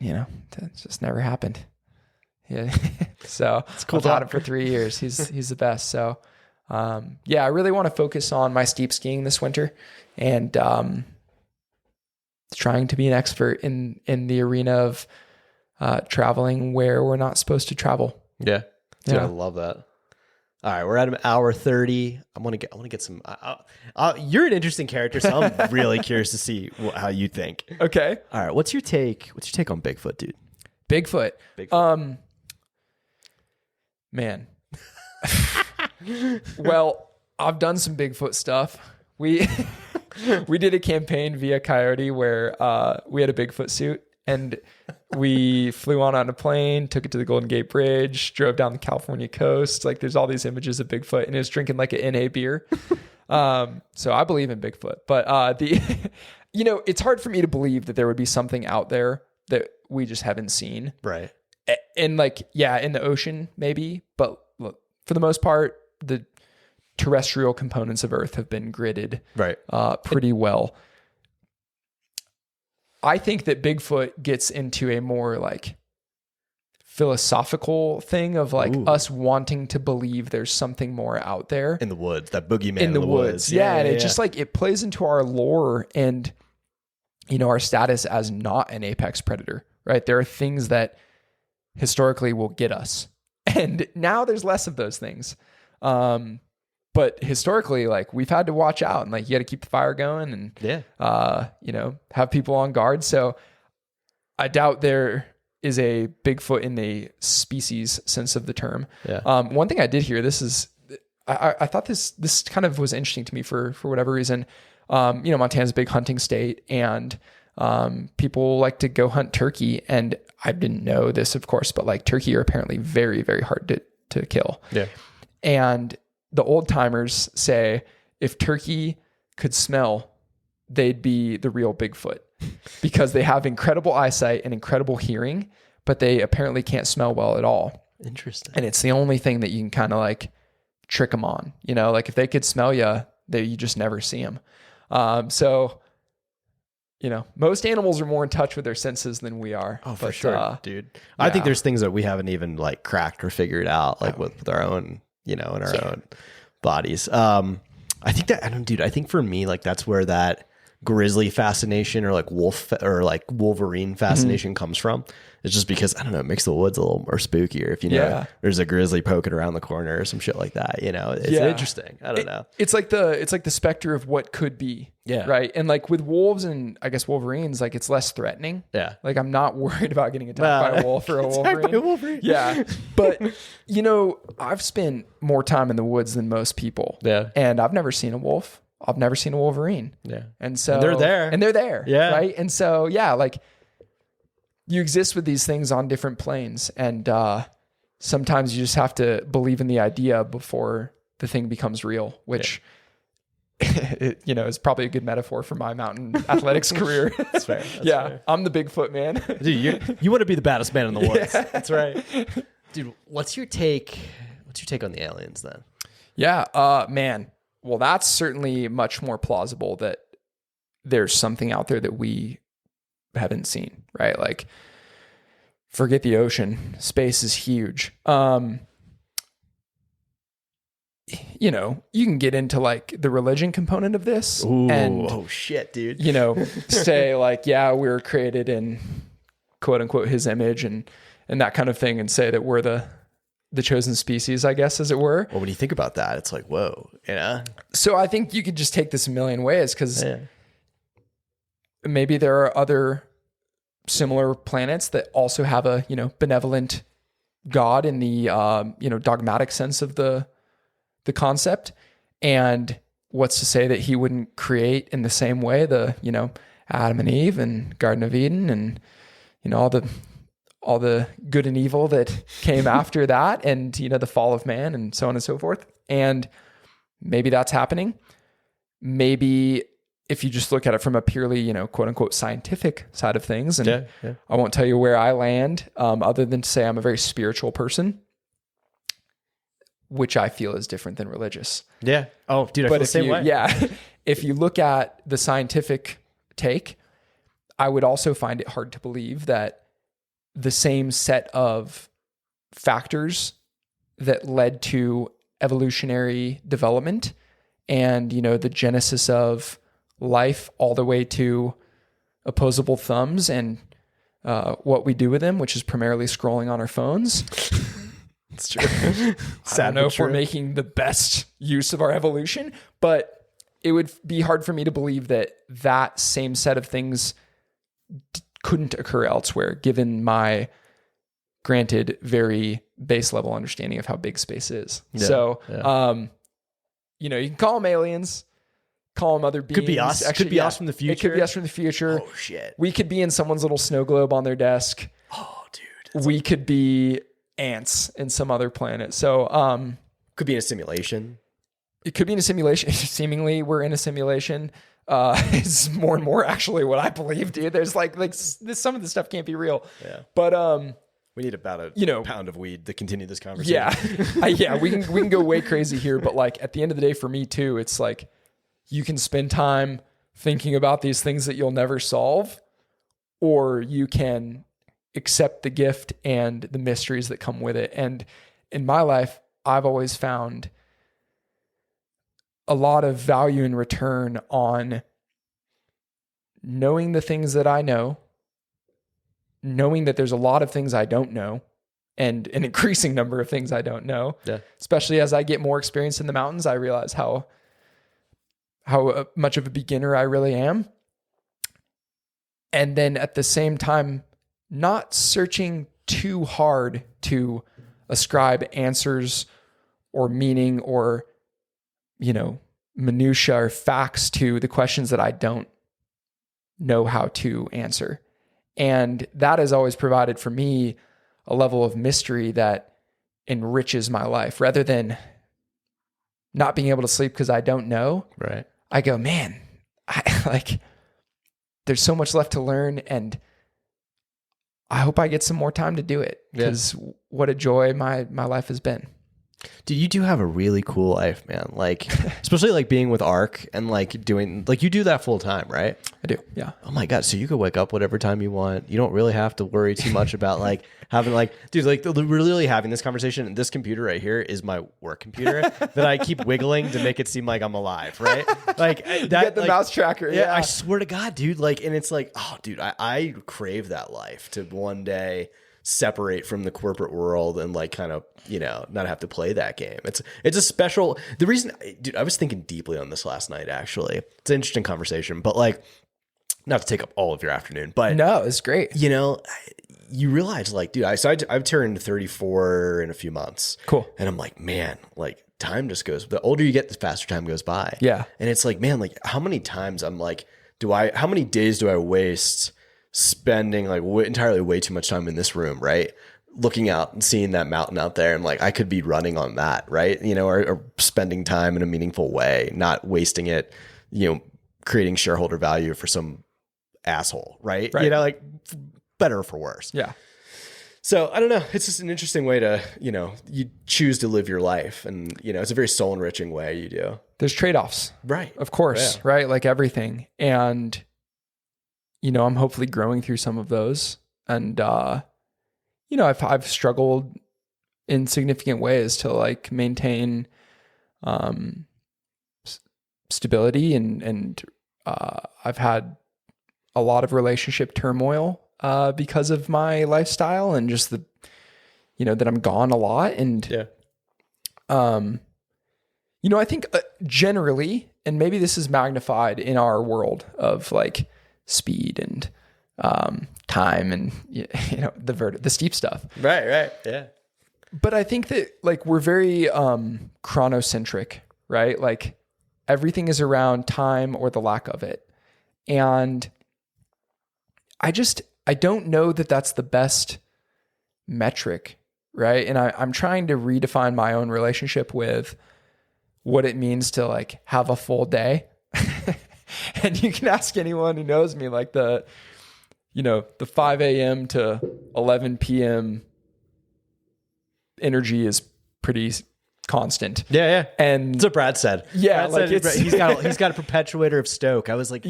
that just never happened. Yeah. So cool I've had dog. him for 3 years. He's the best. So, I really want to focus on my steep skiing this winter and trying to be an expert in the arena of traveling where we're not supposed to travel. Yeah. Dude, Yeah. I love that. All right, we're at an hour 30. I want to get some. You're an interesting character, so I'm really curious to see how you think. Okay. All right, what's your take? What's your take on Bigfoot, dude? Bigfoot. Man. Well, I've done some Bigfoot stuff. We did a campaign via Coyote where we had a Bigfoot suit, and we flew on a plane, took it to the Golden Gate Bridge, drove down the California coast. Like, there's all these images of Bigfoot, and it was drinking like an NA beer. So I believe in Bigfoot, but it's hard for me to believe that there would be something out there that we just haven't seen. Right. And in the ocean maybe, but look, for the most part, the terrestrial components of Earth have been gridded Right. pretty well. I think that Bigfoot gets into a more like philosophical thing of like us wanting to believe there's something more out there In the woods, that boogeyman in the woods. Yeah. And it just like, it plays into our lore and, our status as not an apex predator, right? There are things that historically will get us. And now there's less of those things. But historically, like, we've had to watch out, and like, you got to keep the fire going and, have people on guard. So I doubt there is a Bigfoot in the species sense of the term. Yeah. One thing I did hear, I thought this kind of was interesting to me for whatever reason. Montana's a big hunting state, and people like to go hunt turkey. And I didn't know this, of course, but like, turkey are apparently very, very hard to kill. Yeah. And the old timers say if turkey could smell, they'd be the real Bigfoot, because they have incredible eyesight and incredible hearing, but they apparently can't smell well at all. Interesting. And it's the only thing that you can kind of like trick them on, like if they could smell you, you just never see them. Most animals are more in touch with their senses than we are. Oh, for sure, dude. I think there's things that we haven't even like cracked or figured out, like with our own, in our own bodies. I think for me, like, that's where that grizzly fascination or like wolf or like Wolverine fascination comes from. It's just because, I don't know, it makes the woods a little more spookier if there's a grizzly poking around the corner or some shit like that. It's interesting. I don't know. It's like the specter of what could be. Yeah. Right. And like with wolves and I guess Wolverines, like, it's less threatening. Yeah. Like, I'm not worried about getting attacked by a wolf or a Wolverine. Yeah. But I've spent more time in the woods than most people. Yeah. And I've never seen a wolf. I've never seen a Wolverine. Yeah. And so they're there. Yeah. Right. And so, like, you exist with these things on different planes, and sometimes you just have to believe in the idea before the thing becomes real, which is probably a good metaphor for my mountain athletics career. That's fair. Fair. I'm the Bigfoot man. Dude, you want to be the baddest man in the woods. Yeah. That's right. Dude, what's your take on the aliens then? Yeah, man. Well, that's certainly much more plausible that there's something out there that we haven't seen, right? Like, forget the ocean. Space is huge. You can get into like the religion component of this. Ooh, and oh shit, dude. Say like, we were created in quote unquote his image and that kind of thing, and say that we're the chosen species, I guess, as it were. Well, when you think about that, it's like, whoa, So I think you could just take this a million ways, because maybe there are other similar planets that also have a, benevolent God in the, dogmatic sense of the concept. And what's to say that he wouldn't create in the same way Adam and Eve and Garden of Eden and, all the good and evil that came after that, and, the fall of man and so on and so forth. And maybe that's happening. Maybe if you just look at it from a purely, quote unquote scientific side of things, and I won't tell you where I land, other than to say I'm a very spiritual person, which I feel is different than religious. Yeah. Oh, dude, I feel the same way. Yeah. If you look at the scientific take, I would also find it hard to believe that the same set of factors that led to evolutionary development and, the genesis of life all the way to opposable thumbs and what we do with them, which is primarily scrolling on our phones. It's true. I don't know if we're making the best use of our evolution, but it would be hard for me to believe that that same set of things couldn't occur elsewhere, given my granted very base level understanding of how big space is. You can call them aliens, call them other beings. Could be us. Actually, could be us from the future. It could be us from the future. Oh shit. We could be in someone's little snow globe on their desk. Oh, dude. We could be ants in some other planet. So, could be in a simulation. It could be in a simulation. Seemingly we're in a simulation. It's more and more actually what I believe, dude. There's like some of the stuff can't be real. Yeah. But, we need about a pound of weed to continue this conversation. Yeah. We can go way crazy here, but like at the end of the day for me too, it's like you can spend time thinking about these things that you'll never solve, or you can accept the gift and the mysteries that come with it. And in my life, I've always found a lot of value and return on knowing the things that I know, knowing that there's a lot of things I don't know, and an increasing number of things I don't know. Yeah. Especially as I get more experience in the mountains, I realize how much of a beginner I really am. And then at the same time, not searching too hard to ascribe answers or meaning or, minutia or facts to the questions that I don't know how to answer. And that has always provided for me a level of mystery that enriches my life rather than not being able to sleep because I don't know. Right. I go, man, there's so much left to learn, and I hope I get some more time to do it because what a joy my life has been. Dude, you do have a really cool life, man. Like, especially like being with ARC and like doing, like you do that full time, right? I do. Yeah. Oh my God. So you could wake up whatever time you want. You don't really have to worry too much about like having like, dude, like we're literally having this conversation, and this computer right here is my work computer that I keep wiggling to make it seem like I'm alive. Right. Like that, get the like, mouse tracker. Yeah. I swear to God, dude. Like, and it's like, oh dude, I crave that life to one day separate from the corporate world and like kind of, not have to play that game. It's a special, the reason, dude, I was thinking deeply on this last night, actually. It's an interesting conversation, but like, not to take up all of your afternoon, but no, it's great. You realize like, dude, I've turned 34 in a few months. Cool. And I'm like, man, like time just goes, the older you get, the faster time goes by. Yeah. And it's like, man, like how many times I'm like, how many days do I waste spending like entirely way too much time in this room, right? Looking out and seeing that mountain out there, and like I could be running on that, right? Or spending time in a meaningful way, not wasting it, creating shareholder value for some asshole, right? Like better or for worse. Yeah. So I don't know. It's just an interesting way to, you choose to live your life, and it's a very soul enriching way you do. There's trade-offs, right? Of course, right? Like everything, and I'm hopefully growing through some of those, and I've struggled in significant ways to like maintain stability, and I've had a lot of relationship turmoil because of my lifestyle and just the that I'm gone a lot, and I think generally, and maybe this is magnified in our world of like speed and time and the steep stuff. Right. Yeah. But I think that like we're very chronocentric, right? Like everything is around time or the lack of it. And I don't know that that's the best metric, right? And I'm trying to redefine my own relationship with what it means to like have a full day. And you can ask anyone who knows me, like the 5 a.m. to 11 p.m. energy is pretty constant. Yeah. And that's what Brad said. Yeah. Brad like said he's got a perpetuator of stoke. I was like,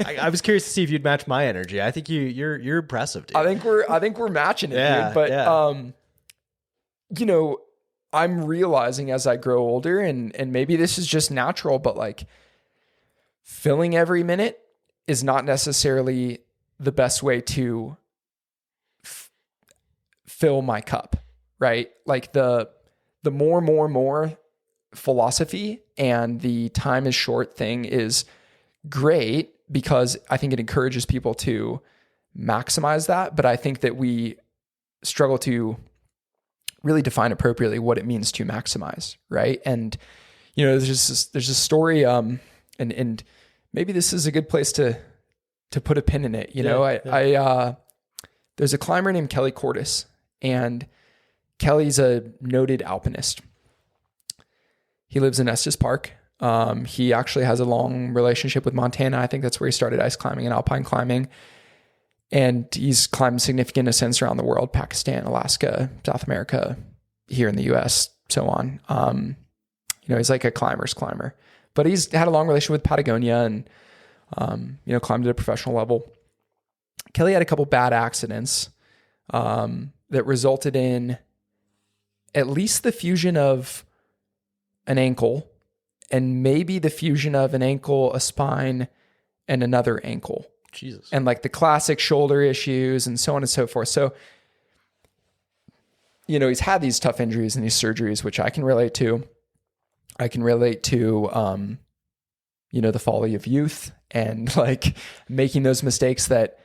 I was curious to see if you'd match my energy. I think you're impressive, dude. I think we're matching it, yeah, dude. But, I'm realizing as I grow older, and maybe this is just natural, but like filling every minute is not necessarily the best way to fill my cup, right? Like the more philosophy and the time is short thing is great because I think it encourages people to maximize that. But I think that we struggle to really define appropriately what it means to maximize, right? And there's a story, and maybe this is a good place to put a pin in it. There's a climber named Kelly Cordes, and Kelly's a noted alpinist. He lives in Estes Park. He actually has a long relationship with Montana. I think that's where he started ice climbing and alpine climbing. And he's climbed significant ascents around the world, Pakistan, Alaska, South America, here in the US, so on. He's like a climber's climber. But he's had a long relationship with Patagonia and, climbed at a professional level. Kelly had a couple bad accidents that resulted in at least the fusion of an ankle and maybe the fusion of an ankle, a spine, and another ankle. Jesus. And like the classic shoulder issues and so on and so forth. So, he's had these tough injuries and these surgeries, which I can relate to. I can relate to, the folly of youth and like making those mistakes that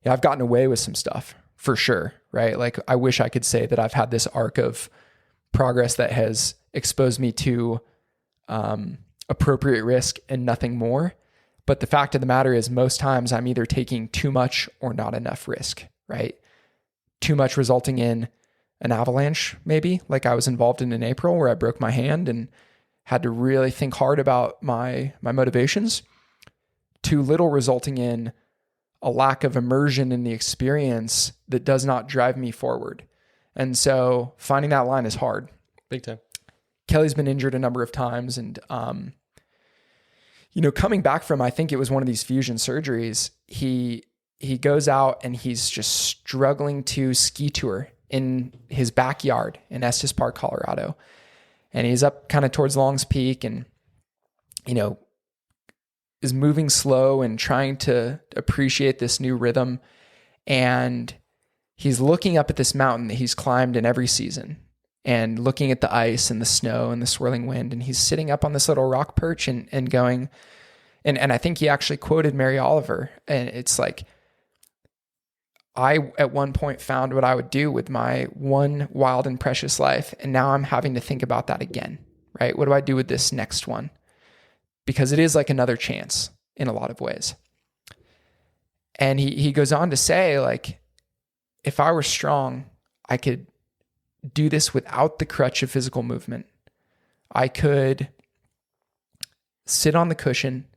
I've gotten away with some stuff for sure. Right. Like I wish I could say that I've had this arc of progress that has exposed me to, appropriate risk and nothing more. But the fact of the matter is most times I'm either taking too much or not enough risk, right? Too much resulting in an avalanche, maybe like I was involved in April where I broke my hand and had to really think hard about my motivations. Too little resulting in a lack of immersion in the experience that does not drive me forward. And so finding that line is hard. Big time. Kelly's been injured a number of times and, coming back from, I think it was one of these fusion surgeries, he goes out and he's just struggling to ski tour in his backyard in Estes Park, Colorado. And he's up kind of towards Long's Peak and, is moving slow and trying to appreciate this new rhythm. And he's looking up at this mountain that he's climbed in every season and looking at the ice and the snow and the swirling wind. And he's sitting up on this little rock perch and going, and I think he actually quoted Mary Oliver. And it's like, I at one point found what I would do with my one wild and precious life. And now I'm having to think about that again, right? What do I do with this next one? Because it is like another chance in a lot of ways. And he goes on to say, like, if I were strong, I could do this without the crutch of physical movement. I could sit on the cushion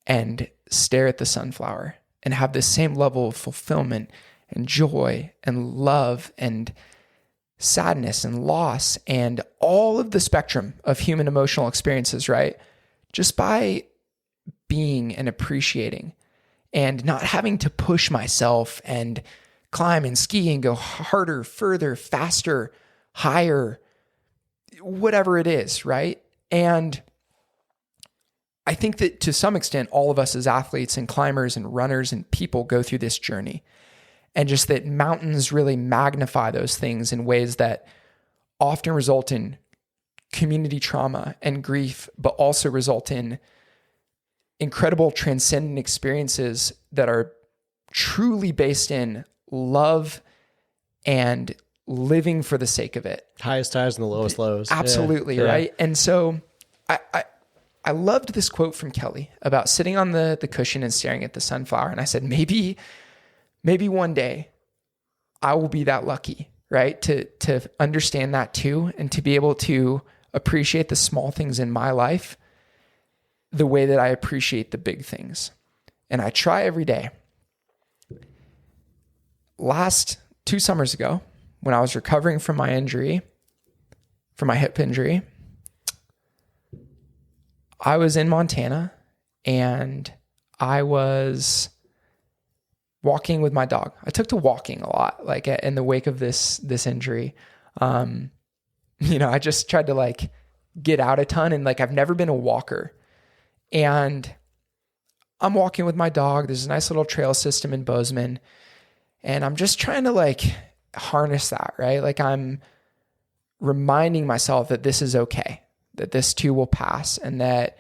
and stare at the sunflower and have the same level of fulfillment and joy and love and sadness and loss and all of the spectrum of human emotional experiences, right? Just by being and appreciating and not having to push myself and climb and ski and go harder, further, faster, higher, whatever it is, right? And I think that to some extent, all of us as athletes and climbers and runners and people go through this journey. And just that mountains really magnify those things in ways that often result in community trauma and grief, but also result in incredible transcendent experiences that are truly based in love and living for the sake of it. Highest highs and the lowest lows. Absolutely, yeah. right? And so I loved this quote from Kelly about sitting on the cushion and staring at the sunflower. And I said, maybe one day I will be that lucky, right? To understand that too, and to be able to appreciate the small things in my life the way that I appreciate the big things. And I try every day. Last 2 summers ago, when I was recovering from my hip injury, I was in Montana and I was walking with my dog. I took to walking a lot, like in the wake of this injury. I just tried to like get out a ton, and like I've never been a walker. And I'm walking with my dog. There's a nice little trail system in Bozeman, and I'm just trying to like harness that, right? Like I'm reminding myself that this is okay, that this too will pass, and that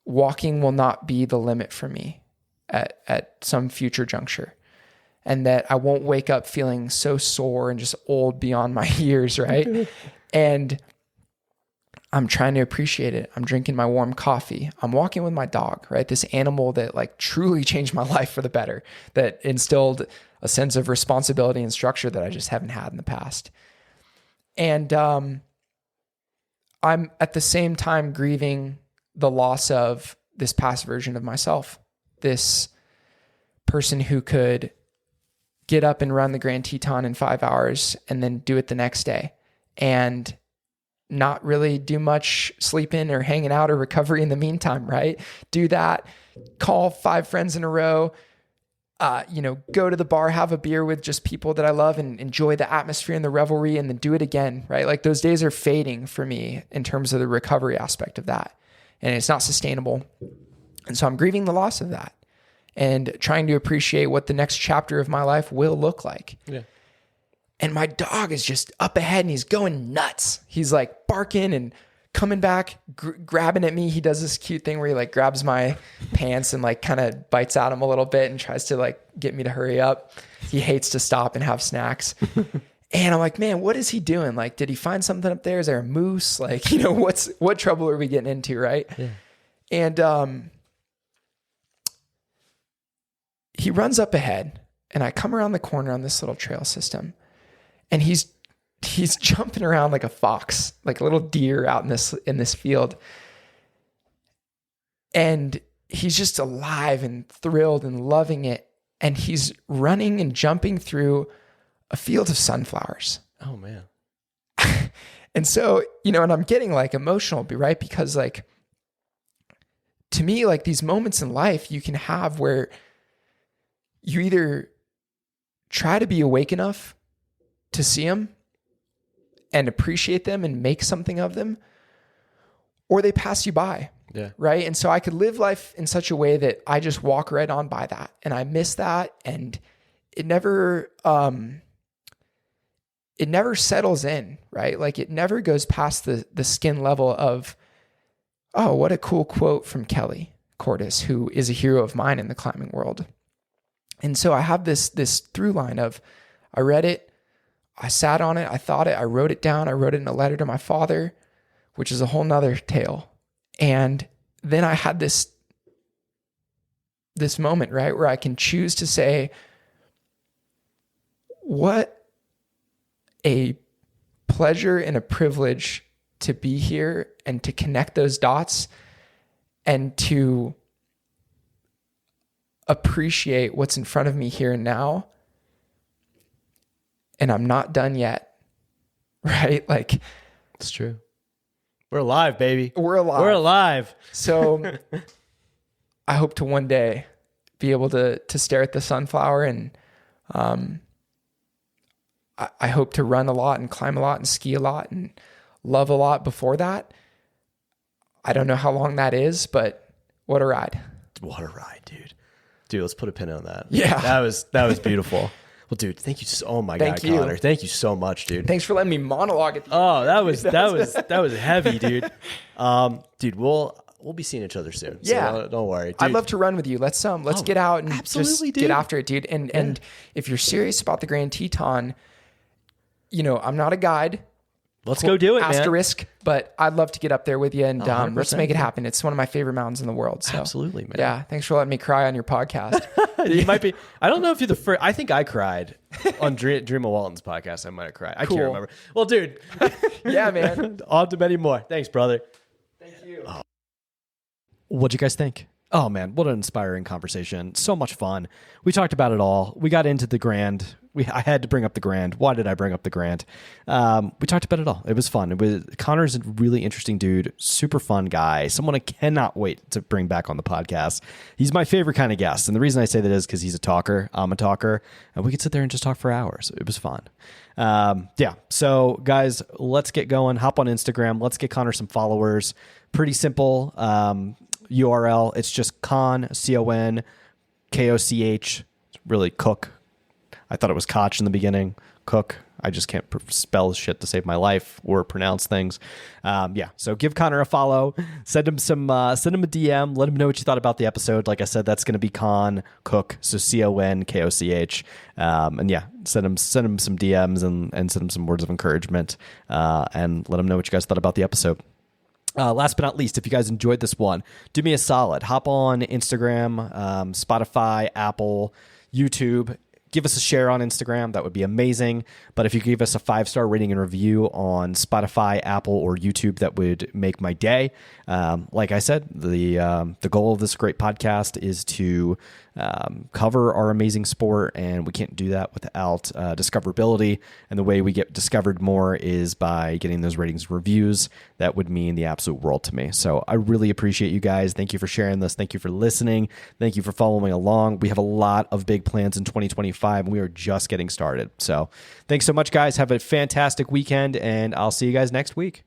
walking will not be the limit for me at some future juncture. And that I won't wake up feeling so sore and just old beyond my years, right? And I'm trying to appreciate it. I'm drinking my warm coffee. I'm walking with my dog, right? This animal that like truly changed my life for the better, that instilled a sense of responsibility and structure that I just haven't had in the past. And I'm at the same time grieving the loss of this past version of myself, this person who could get up and run the Grand Teton in 5 hours and then do it the next day and not really do much sleeping or hanging out or recovery in the meantime, right? Do that, call 5 friends in a row, go to the bar, have a beer with just people that I love and enjoy the atmosphere and the revelry, and then do it again, right? Like those days are fading for me in terms of the recovery aspect of that. And it's not sustainable. And so I'm grieving the loss of that and trying to appreciate what the next chapter of my life will look like. Yeah. And my dog is just up ahead and he's going nuts. He's like barking and coming back, grabbing at me. He does this cute thing where he like grabs my pants and like kind of bites at him a little bit and tries to like get me to hurry up. He hates to stop and have snacks. And I'm like, man, what is he doing? Like, did he find something up there? Is there a moose? Like, what trouble are we getting into? Right. Yeah. And, he runs up ahead and I come around the corner on this little trail system and he's jumping around like a fox, like a little deer out in this field. And he's just alive and thrilled and loving it. And he's running and jumping through a field of sunflowers. Oh man. And so, and I'm getting like emotional, right? Because like, to me, like these moments in life you can have where you either try to be awake enough to see them and appreciate them and make something of them, or they pass you by. Yeah. Right. And so I could live life in such a way that I just walk right on by that and I miss that. And it never settles in, right? Like it never goes past the skin level of, oh, what a cool quote from Kelly Cordes, who is a hero of mine in the climbing world. And so I have this through line of, I read it, I sat on it, I thought it, I wrote it down, I wrote it in a letter to my father, which is a whole nother tale. And then I had this moment, right, where I can choose to say, what a pleasure and a privilege to be here and to connect those dots and to appreciate what's in front of me here and now. And I'm not done yet, right? Like, it's true. We're alive, baby. We're alive. So I hope to one day be able to stare at the sunflower, and I hope to run a lot and climb a lot and ski a lot and love a lot before that. I don't know how long that is, but what a ride. What a ride, dude. Dude, let's put a pin on that. Yeah. That was beautiful. Well, dude, thank you so. Oh my God, Connor, thank you so much, dude. Thanks for letting me monologue at the end. That was heavy, dude. Dude, we'll be seeing each other soon. Yeah, so don't worry. Dude. I'd love to run with you. Let's get out and just dude. Get after it, dude. And if you're serious about the Grand Teton, I'm not a guide, Let's go do it, man. Asterisk, but I'd love to get up there with you and 100%, let's make it happen. It's one of my favorite mountains in the world. So. Absolutely, man. Yeah, thanks for letting me cry on your podcast. You might be. I don't know if you're the first. I think I cried on Dream of Walton's podcast. I might have cried. I can't remember. Well, dude. Yeah, man. On to many more. Thanks, brother. Thank you. What'd you guys think? Oh, man, what an inspiring conversation. So much fun. We talked about it all. We got into the Grand. I had to bring up the Grand. Why did I bring up the Grand? We talked about it all. It was fun. Connor's a really interesting dude, super fun guy, someone I cannot wait to bring back on the podcast. He's my favorite kind of guest. And the reason I say that is because he's a talker. I'm a talker. And we could sit there and just talk for hours. It was fun. Yeah. So, guys, let's get going. Hop on Instagram. Let's get Connor some followers. Pretty simple. URL. It's just ConKoch. It's really Cook. I thought it was Koch in the beginning. Cook. I just can't spell shit to save my life or pronounce things. Yeah. So give Connor a follow. Send him a DM. Let him know what you thought about the episode. Like I said, that's going to be Con Cook. So ConKoch. And yeah, send him some DMs and send him some words of encouragement. And let him know what you guys thought about the episode. Last but not least, if you guys enjoyed this one, do me a solid. Hop on Instagram, Spotify, Apple, YouTube. Give us a share on Instagram. That would be amazing. But if you could give us a 5-star rating and review on Spotify, Apple, or YouTube, that would make my day. Like I said, the goal of this great podcast is to cover our amazing sport, and we can't do that without discoverability. And the way we get discovered more is by getting those ratings and reviews. That would mean the absolute world to me. So I really appreciate you guys. Thank you for sharing this. Thank you for listening. Thank you for following along. We have a lot of big plans in 2025, and we are just getting started. So thanks so much, guys. Have a fantastic weekend, and I'll see you guys next week.